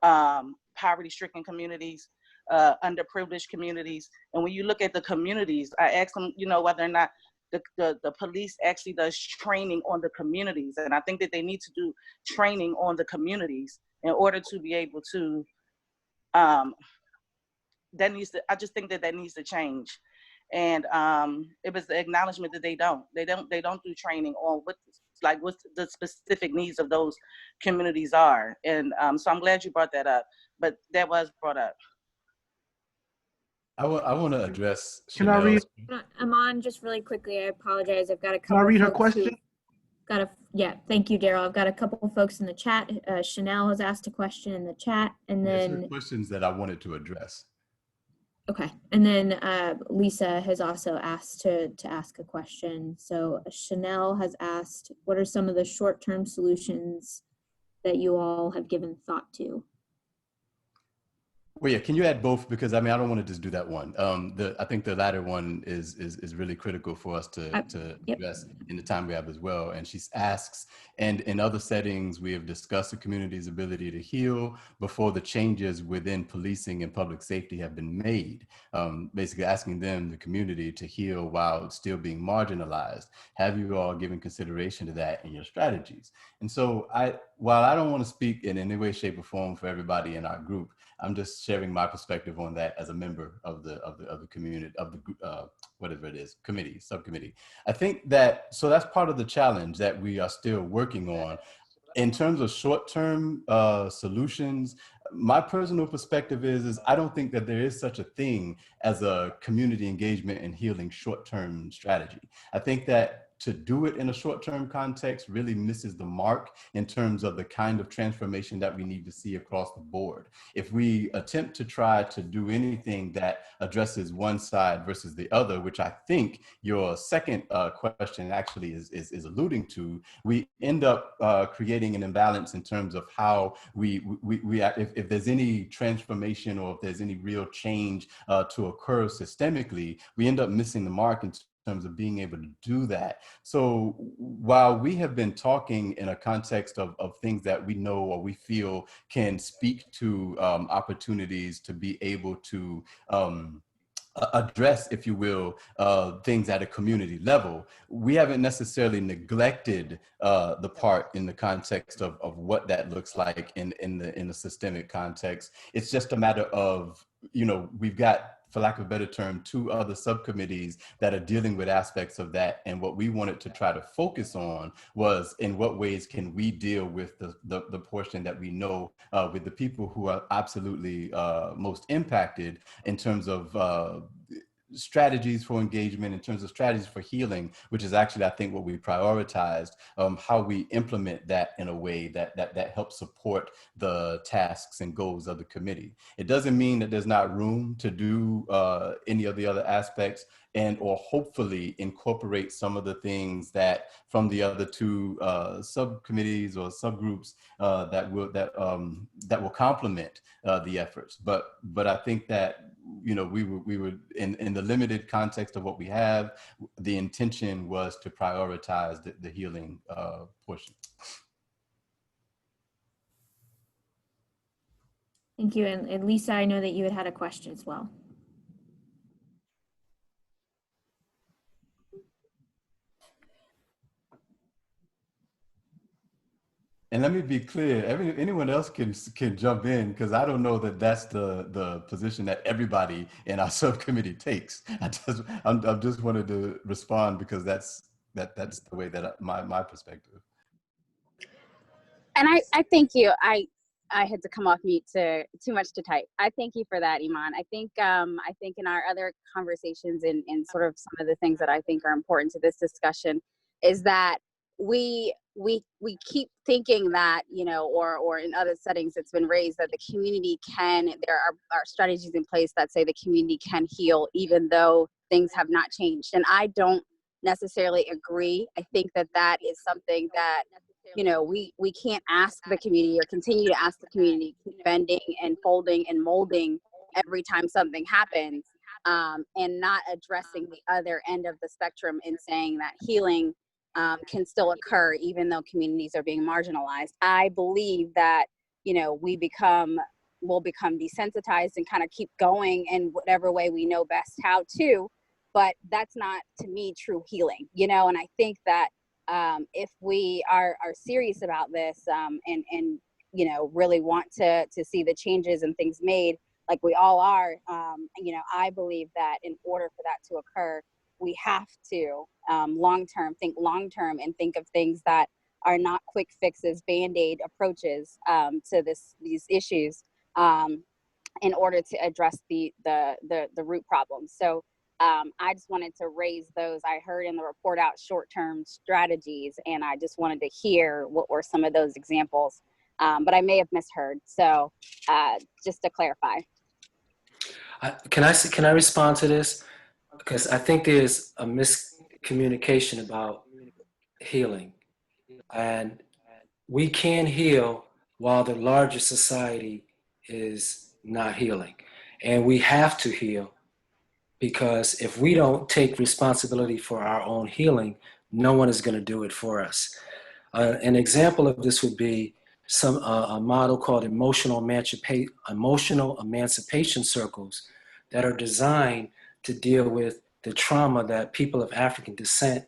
poverty-stricken communities, underprivileged communities. And when you look at the communities, I ask them, whether or not the police actually does training on the communities. And I think that they need to do training on the communities in order to be able to, I just think that needs to change. And it was the acknowledgement that they don't do training on what like what the specific needs of those communities are. And so I'm glad you brought that up, but that was brought up. I want to address Can I read? Chanel's. Amon, just really quickly, I apologize. I've got a Can I couple read her folks who question? got a, yeah, thank you, Daryl. I've got a couple of folks in the chat. Chanel has asked a question in the chat, and There's then, questions that I wanted to address. okay. And then Lisa has also asked to ask a question. So Chanel has asked, what are some of the short-term solutions that you all have given thought to? Well, yeah, can you add both? Because I mean, I don't want to just do that one. I think the latter one is really critical for us to address in the time we have as well. And she asks, and in other settings, we have discussed the community's ability to heal before the changes within policing and public safety have been made. Basically asking them, the community, to heal while still being marginalized. Have you all given consideration to that in your strategies? And so while I don't want to speak in any way, shape, or form for everybody in our group, I'm just sharing my perspective on that as a member of the community, of the whatever it is, subcommittee. I think that, so that's part of the challenge that we are still working on. In terms of short-term solutions, my personal perspective is I don't think that there is such a thing as a community engagement and healing short-term strategy. I think that to do it in a short-term context really misses the mark in terms of the kind of transformation that we need to see across the board. If we attempt to try to do anything that addresses one side versus the other, which I think your second question actually is alluding to, we end up creating an imbalance in terms of how if there's any transformation or if there's any real change to occur systemically, we end up missing the mark in terms of being able to do that. So while we have been talking in a context of things that we know or we feel can speak to opportunities to be able to address, if you will, things at a community level, we haven't necessarily neglected the part in the context of what that looks like in the systemic context. It's just a matter of, we've got, for lack of a better term, 2 other subcommittees that are dealing with aspects of that. And what we wanted to try to focus on was in what ways can we deal with the portion that we know with the people who are absolutely most impacted in terms of strategies for engagement, in terms of strategies for healing, which is actually, I think, what we prioritized, how we implement that in a way that helps support the tasks and goals of the committee. It doesn't mean that there's not room to do any of the other aspects or hopefully incorporate some of the things that from the other 2 subcommittees or subgroups that will complement the efforts. But I think that we would in the limited context of what we have, the intention was to prioritize the healing portion. Thank you. And Lisa, I know that you had a question as well. And let me be clear, anyone else can jump in, because I don't know that that's the position that everybody in our subcommittee takes. I just wanted to respond because that's the way that my perspective. And I thank you. I had to come off mute too much to type. I thank you for that, Iman. I think in our other conversations and sort of some of the things that I think are important to this discussion is that we keep thinking that, or in other settings it's been raised that the community there are strategies in place that say the community can heal even though things have not changed. And I don't necessarily agree. I think that is something that, we can't ask the community or continue to ask the community, keep bending and folding and molding every time something happens, and not addressing the other end of the spectrum and saying that healing can still occur even though communities are being marginalized. I believe that, we'll become desensitized and kind of keep going in whatever way we know best how to, but that's not, to me, true healing, and I think that if we are serious about this and really want to see the changes and things made like we all are, I believe that in order for that to occur, we have to think long term and think of things that are not quick fixes, band-aid approaches to these issues in order to address the root problems. So I just wanted to raise those. I heard in the report out short-term strategies, and I just wanted to hear what were some of those examples. But I may have misheard. So just to clarify. Can I respond to this? Because I think there's a miscommunication about healing. And we can heal while the larger society is not healing. And we have to heal, because if we don't take responsibility for our own healing, no one is going to do it for us. An example of this would be a model called emotional emancipation circles that are designed to deal with the trauma that people of African descent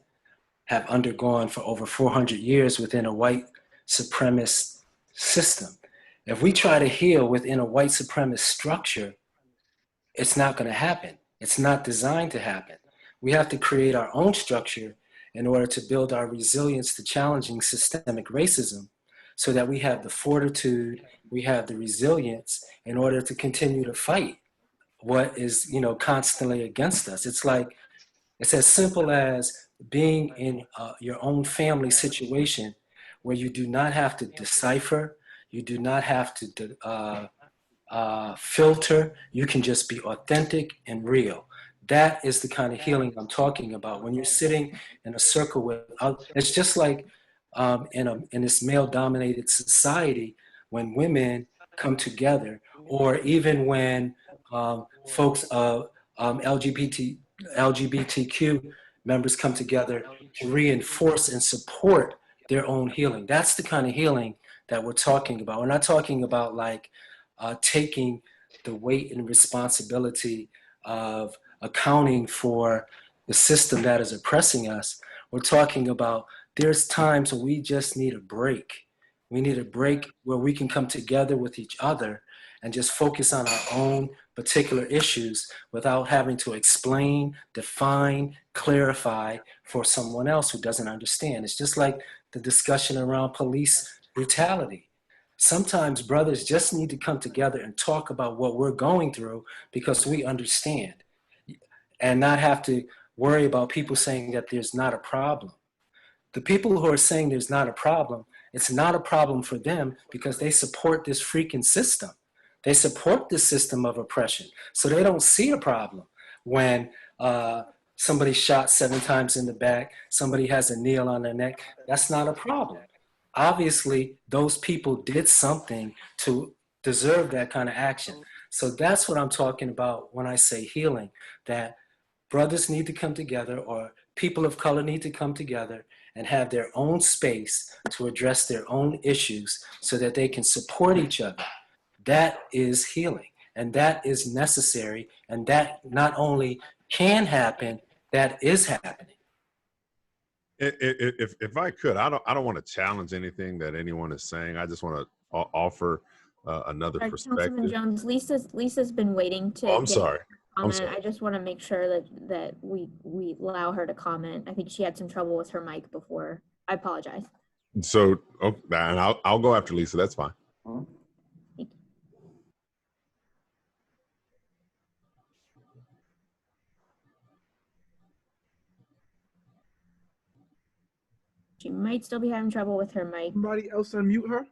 have undergone for over 400 years within a white supremacist system. If we try to heal within a white supremacist structure, it's not going to happen. It's not designed to happen. We have to create our own structure in order to build our resilience to challenging systemic racism, so that we have the fortitude, we have the resilience in order to continue to fight what is, constantly against us. It's as simple as being in your own family situation where you do not have to decipher, you do not have to filter, you can just be authentic and real. That is the kind of healing I'm talking about. When you're sitting in a circle with, it's just like in this male-dominated society, when women come together, or even when folks of LGBTQ members come together to reinforce and support their own healing. That's the kind of healing that we're talking about. We're not talking about taking the weight and responsibility of accounting for the system that is oppressing us. We're talking about there's times when we just need a break. We need a break where we can come together with each other and just focus on our own particular issues without having to explain, define, clarify for someone else who doesn't understand. It's just like the discussion around police brutality. Sometimes brothers just need to come together and talk about what we're going through because we understand, and not have to worry about people saying that there's not a problem. The people who are saying there's not a problem, it's not a problem for them because they support this freaking system. They support this system of oppression. So they don't see a problem when somebody's shot 7 times in the back, somebody has a nail on their neck. That's not a problem. Obviously, those people did something to deserve that kind of action. So that's what I'm talking about when I say healing, that brothers need to come together, or people of color need to come together and have their own space to address their own issues so that they can support each other. That is healing, and that is necessary, and that not only can happen, that is happening. If I could, I don't want to challenge anything that anyone is saying. I just want to offer another perspective. Councilman Jones, Lisa's been waiting to. Oh, I'm sorry. Comment. I just want to make sure that we allow her to comment. I think she had some trouble with her mic before. I apologize. So, and I'll go after Lisa. That's fine. She might still be having trouble with her mic. Somebody else unmute her.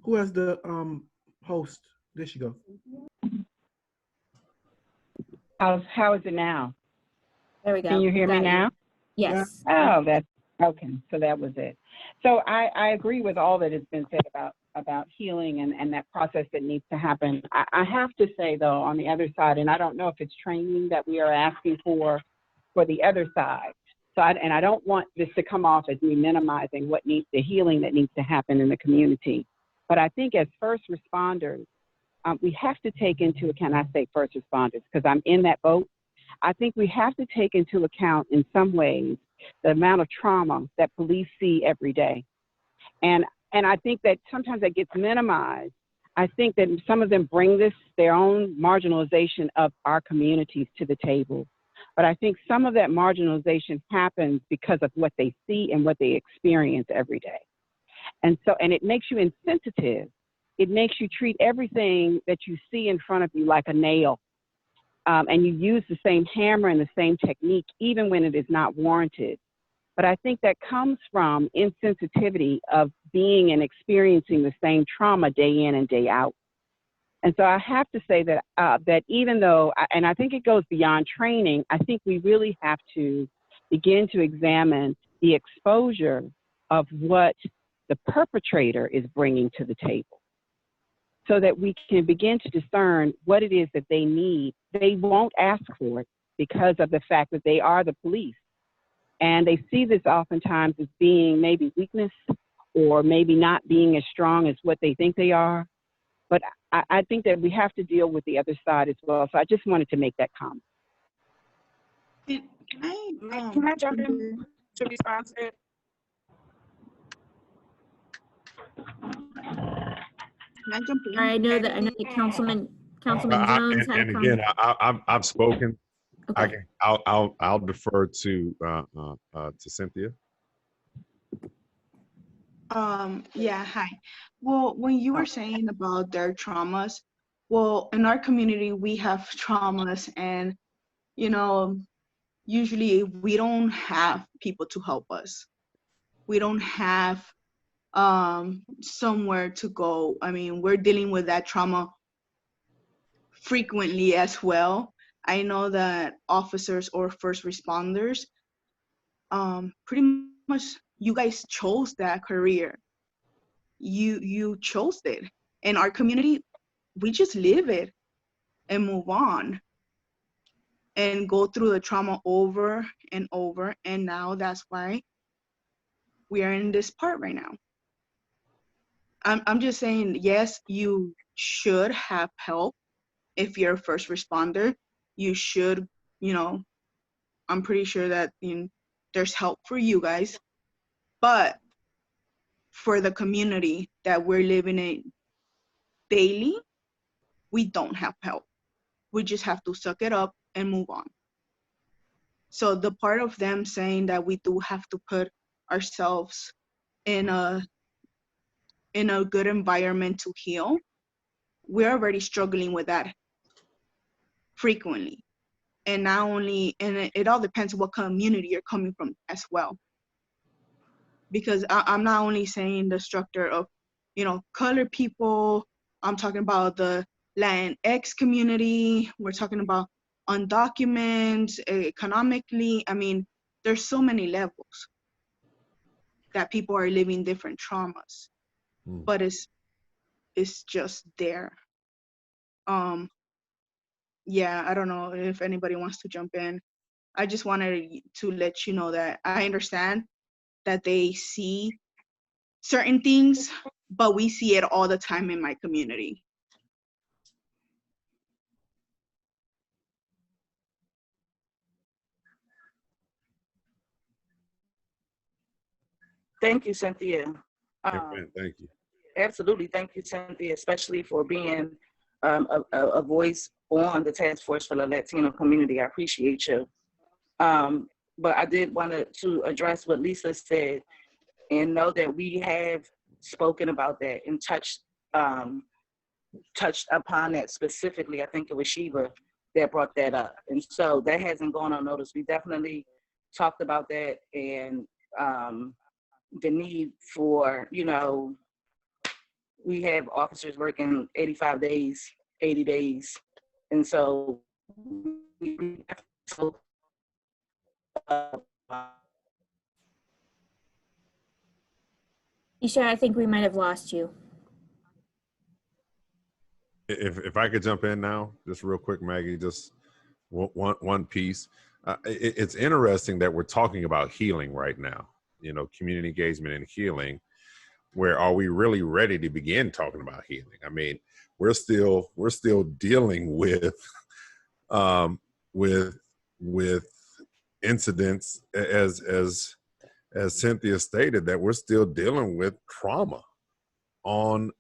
Who has the host? There she go. How is it now? There we go. Can you hear me now? Yes. Oh, that's okay. So that was it. So I agree with all that has been said about healing and that process that needs to happen. I have to say though, on the other side, and I don't know if it's training that we are asking for the other side. So I don't want this to come off as me minimizing the healing that needs to happen in the community. But I think as first responders, we have to take into account, I say first responders because I'm in that boat. I think we have to take into account in some ways the amount of trauma that police see every day. And I think that sometimes that gets minimized. I think that some of them bring their own marginalization of our communities to the table. But I think some of that marginalization happens because of what they see and what they experience every day. And it makes you insensitive. It makes you treat everything that you see in front of you like a nail. And you use the same hammer and the same technique, even when it is not warranted. But I think that comes from insensitivity of being and experiencing the same trauma day in and day out. And so I have to say that that even though, and I think it goes beyond training, I think we really have to begin to examine the exposure of what the perpetrator is bringing to the table, so that we can begin to discern what it is that they need. They won't ask for it because of the fact that they are the police. And they see this oftentimes as being maybe weakness or maybe not being as strong as what they think they are. But I think that we have to deal with the other side as well. So I just wanted to make that comment. Can I jump in to respond to it? I know that Councilman Jones had a and comment. again, I've spoken. Okay. I'll defer to Cynthia. Yeah, hi. Well, when you were saying about their traumas, well, in our community, we have traumas, and, you know, usually we don't have people to help us. We don't have somewhere to go. I mean, we're dealing with that trauma frequently as well. I know that officers or first responders, pretty much you guys chose that career. You chose it. In our community, we just live it and move on and go through the trauma over and over. And now that's why we are in this part right now. I'm just saying, yes, you should have help. If you're a first responder, you should, you know, I'm pretty sure that there's help for you guys. But for the community that we're living in daily, we don't have help. We just have to suck it up and move on. So the part of them saying that we do have to put ourselves in a good environment to heal, we're already struggling with that frequently. And not only, and it all depends what community you're coming from as well. Because I'm not only saying the structure of, you know, colored people, I'm talking about the Latinx community, we're talking about undocumented, economically. I mean, there's so many levels that people are living different traumas, but it's just there. Yeah, I don't know if anybody wants to jump in. I just wanted to let you know that I understand that they see certain things, but we see it all the time in my community. Thank you, Cynthia. Thank you. Absolutely. Thank you, Cynthia, especially for being a voice on the task force for the Latino community. I appreciate you. But I did want to address what Lisa said and know that we have spoken about that and touched upon that specifically. I think it was Sheba that brought that up. And so that hasn't gone unnoticed. We definitely talked about that and the need for, you know, we have officers working 85 days, 80 days. And so Isha, I think we might have lost you. If I could jump in now, just real quick, Maggie, just one piece. It's interesting that we're talking about healing right now, you know, community engagement and healing. Where are we really ready to begin talking about healing? I mean, we're still dealing with incidents as Cynthia stated, that we're still dealing with trauma on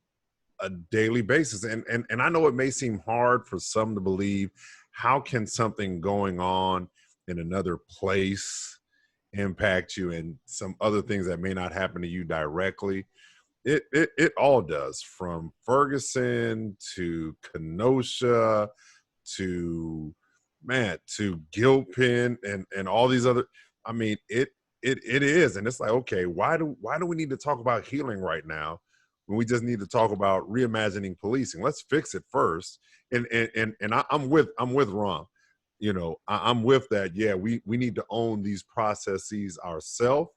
a daily basis. And I know it may seem hard for some to believe, how can something going on in another place impact you, and some other things that may not happen to you directly? It all does, from Ferguson to Kenosha to Gilpin and all these other, I mean, it is. And it's like, okay, why do we need to talk about healing right now when we just need to talk about reimagining policing? Let's fix it first. And I'm with Ron. You know, I'm with that. Yeah, we need to own these processes ourselves.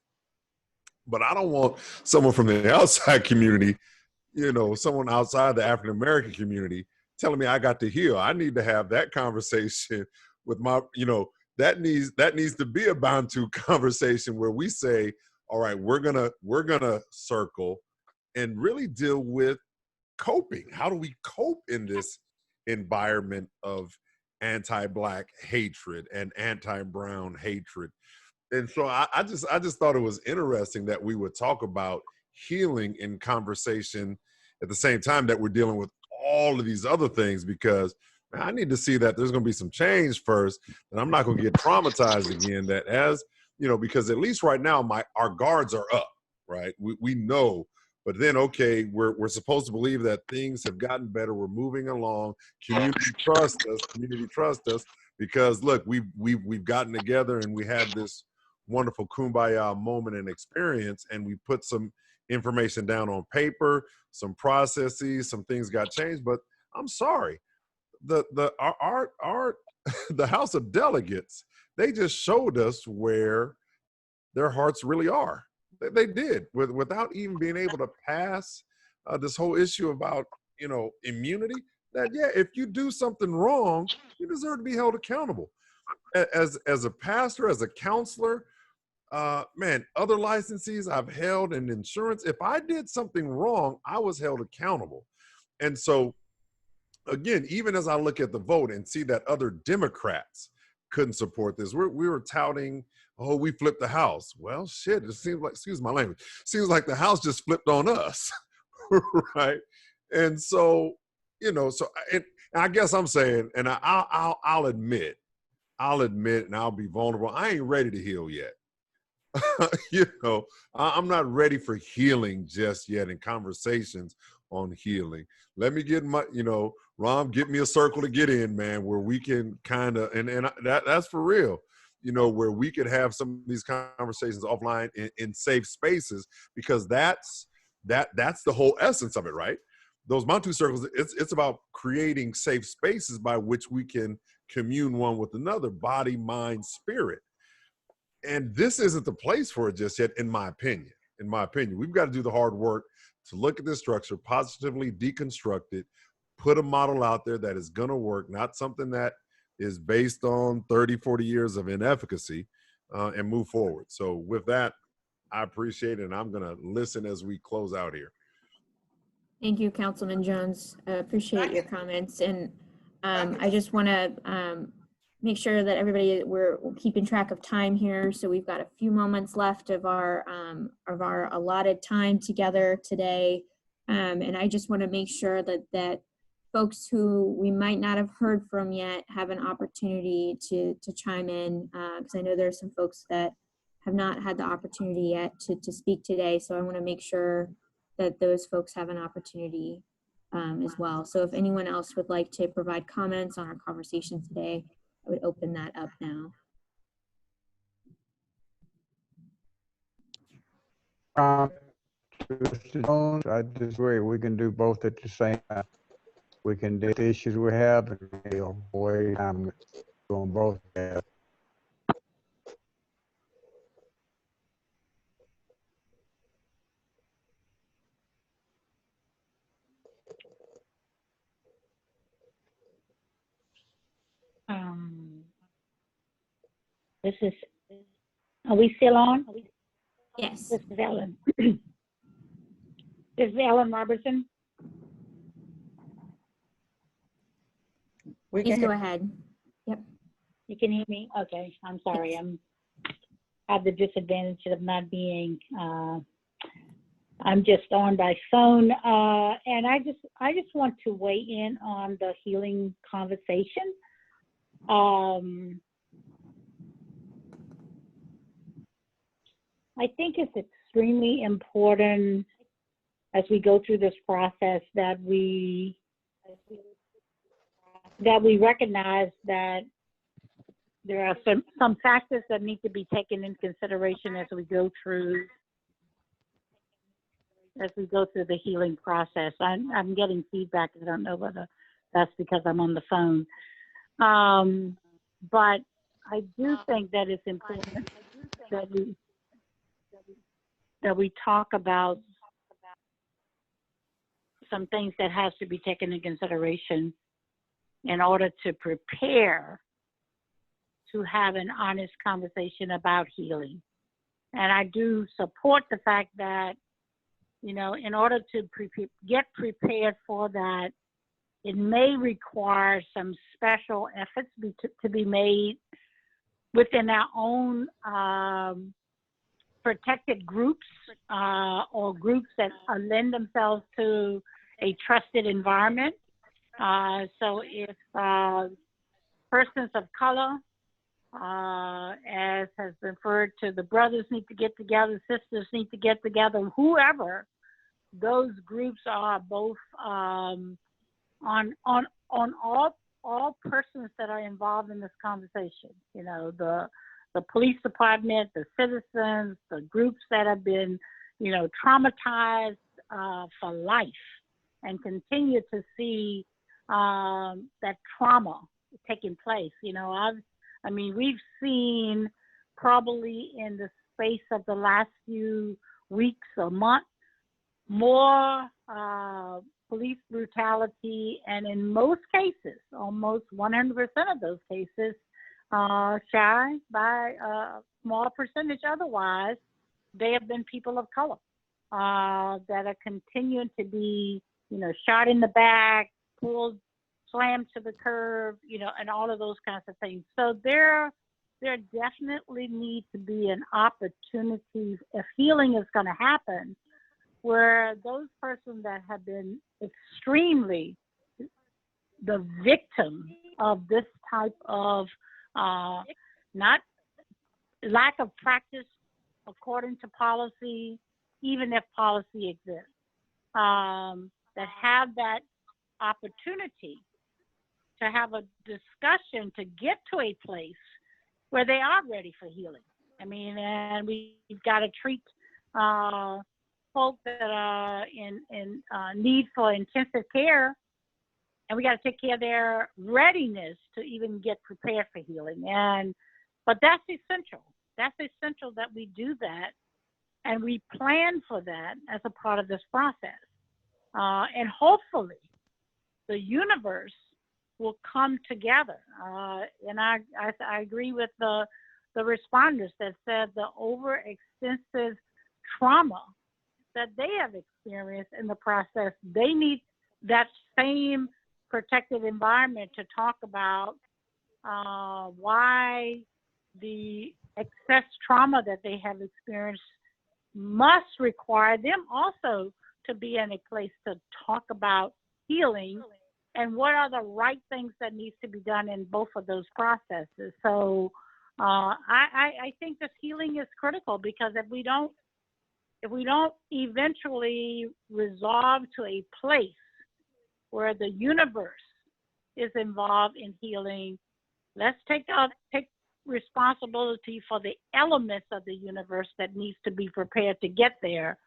But I don't want someone from the outside community, you know, someone outside the African American community telling me I got to heal. I need to have that conversation with my, you know, that needs to be a Bantu conversation where we say, all right, we're gonna circle and really deal with coping. How do we cope in this environment of anti-Black hatred and anti-brown hatred? And so I just thought it was interesting that we would talk about healing in conversation at the same time that we're dealing with all of these other things, because man, I need to see that there's going to be some change first, and I'm not going to get traumatized again. That, as you know, because at least right now our guards are up, right? We know, but then okay, we're supposed to believe that things have gotten better. We're moving along. Community trust us, because look, we've gotten together and we had this wonderful kumbaya moment and experience, and we put some information down on paper, some processes, some things got changed. But I'm sorry, our the House of Delegates, they just showed us where their hearts really are. They did, without even being able to pass this whole issue about, you know, immunity. That, yeah, if you do something wrong, you deserve to be held accountable. As a pastor, as a counselor, man, other licensees I've held in insurance, if I did something wrong, I was held accountable. And so, again, even as I look at the vote and see that other Democrats couldn't support this, we were touting, oh, we flipped the House. Well, shit, it seems like, excuse my language, seems like the House just flipped on us, right? And so, you know, so and I guess I'm saying, and I'll admit, and I'll be vulnerable, I ain't ready to heal yet. You know, I'm not ready for healing just yet, in conversations on healing. Let me get my, you know, Ron, get me a circle to get in, man, where we can kind of, and that's for real, you know, where we could have some of these conversations offline in safe spaces, because that's the whole essence of it, right? Those Bantu circles, it's about creating safe spaces by which we can commune one with another, body, mind, spirit. And this isn't the place for it just yet, in my opinion. In my opinion, we've got to do the hard work to look at this structure, positively deconstruct it, put a model out there that is going to work, not something that is based on 30, 40 years of inefficacy, and move forward. So with that, I appreciate it, and I'm going to listen as we close out here. Thank you, Councilman Jones. Appreciate your comments. And I just want to make sure that everybody, we're keeping track of time here. So we've got a few moments left of our allotted time together today. And I just want to make sure that folks who we might not have heard from yet have an opportunity to chime in, because I know there are some folks that have not had the opportunity yet to speak today. So I want to make sure that those folks have an opportunity as well. So if anyone else would like to provide comments on our conversation today, I would open that up now. Mr. Jones, I disagree. We can do both at the same time. We can do the issues we have and we'll avoid time on both. This is, are we still on? Yes. This is Ellen. This is Ellen Robertson. Please go ahead. Yep. You can hear me? Okay, I'm sorry. I have the disadvantage of not being I'm just on by phone, and I just want to weigh in on the healing conversation. I think it's extremely important as we go through this process that we recognize that there are some factors that need to be taken into consideration as we go through the healing process. I'm getting feedback. I don't know whether that's because I'm on the phone. But I do think that it's important that we talk about some things that has to be taken into consideration in order to prepare to have an honest conversation about healing. And I do support the fact that, you know, in order to get prepared for that, it may require some special efforts to be made within our own protected groups or groups that lend themselves to a trusted environment. So if persons of color, as has been referred to, the brothers need to get together, sisters need to get together, whoever, those groups are both on all persons that are involved in this conversation. You know, the police department, the citizens, the groups that have been, you know, traumatized for life and continue to see that trauma taking place. You know, I mean, we've seen probably in the space of the last few weeks or months more police brutality, and in most cases, almost 100% of those cases, shy by a small percentage otherwise, they have been people of color that are continuing to be, you know, shot in the back, pulled, slammed to the curb, you know, and all of those kinds of things. So there definitely needs to be an opportunity, if healing is going to happen, where those persons that have been extremely the victim of this type of not lack of practice according to policy, even if policy exists, that have that opportunity to have a discussion to get to a place where they are ready for healing. I mean, and we've got to treat folks that are in need for intensive care, and we got to take care of their readiness to even get prepared for healing. But that's essential. That's essential that we do that, and we plan for that as a part of this process. And hopefully, the universe will come together. And I agree with the responders that said the overextensive trauma that they have experienced in the process, they need that same protected environment to talk about why the excess trauma that they have experienced must require them also to be in a place to talk about healing and what are the right things that needs to be done in both of those processes. So I think this healing is critical, because if we don't eventually resolve to a place where the universe is involved in healing, let's take responsibility for the elements of the universe that needs to be prepared to get there.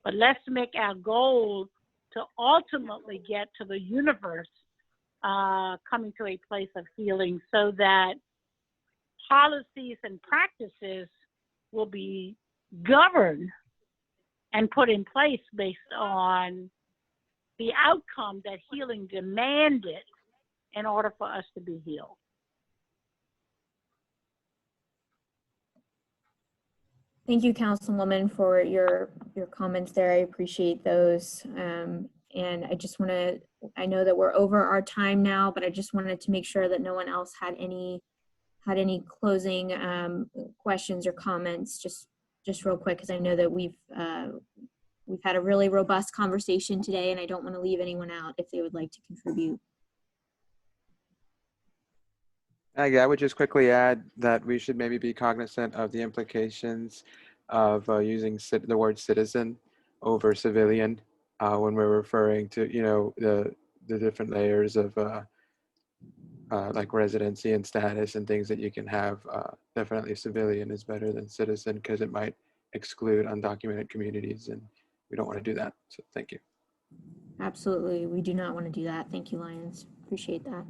But let's make our goal to ultimately get to the universe coming to a place of healing, so that policies and practices will be governed and put in place based on the outcome that healing demanded in order for us to be healed. Thank you, Councilwoman, for your comments there. I appreciate those. And I just want to, I know that we're over our time now, but I just wanted to make sure that no one else had any closing questions or comments, just real quick, because I know that we've we've had a really robust conversation today, and I don't want to leave anyone out if they would like to contribute. I would just quickly add that we should maybe be cognizant of the implications of using the word citizen over civilian when we're referring to, you know, the different layers of like residency and status and things that you can have. Definitely civilian is better than citizen because it might exclude undocumented communities, and we don't want to do that. So thank you. Absolutely, we do not want to do that. Thank you, Lyons. Appreciate that.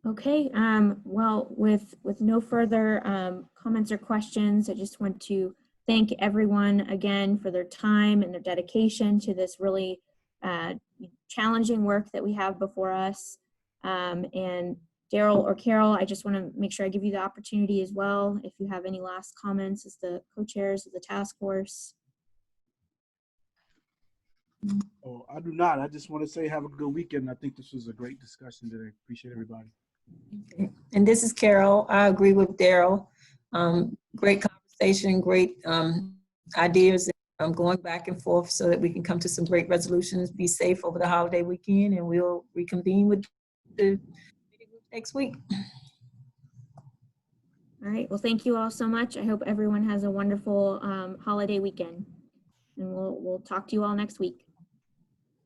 Okay, well, with no further comments or questions, I just want to thank everyone again for their time and their dedication to this really challenging work that we have before us. And Daryl or Carol, I just want to make sure I give you the opportunity as well, if you have any last comments as the co-chairs of the task force. Oh, I do not. I just want to say have a good weekend. I think this was a great discussion today. Appreciate everybody. And this is Carol. I agree with Daryl. Great conversation, great ideas. Going back and forth so that we can come to some great resolutions. Be safe over the holiday weekend, and we'll reconvene with the meeting next week. All right, well, thank you all so much. I hope everyone has a wonderful holiday weekend, and we'll talk to you all next week.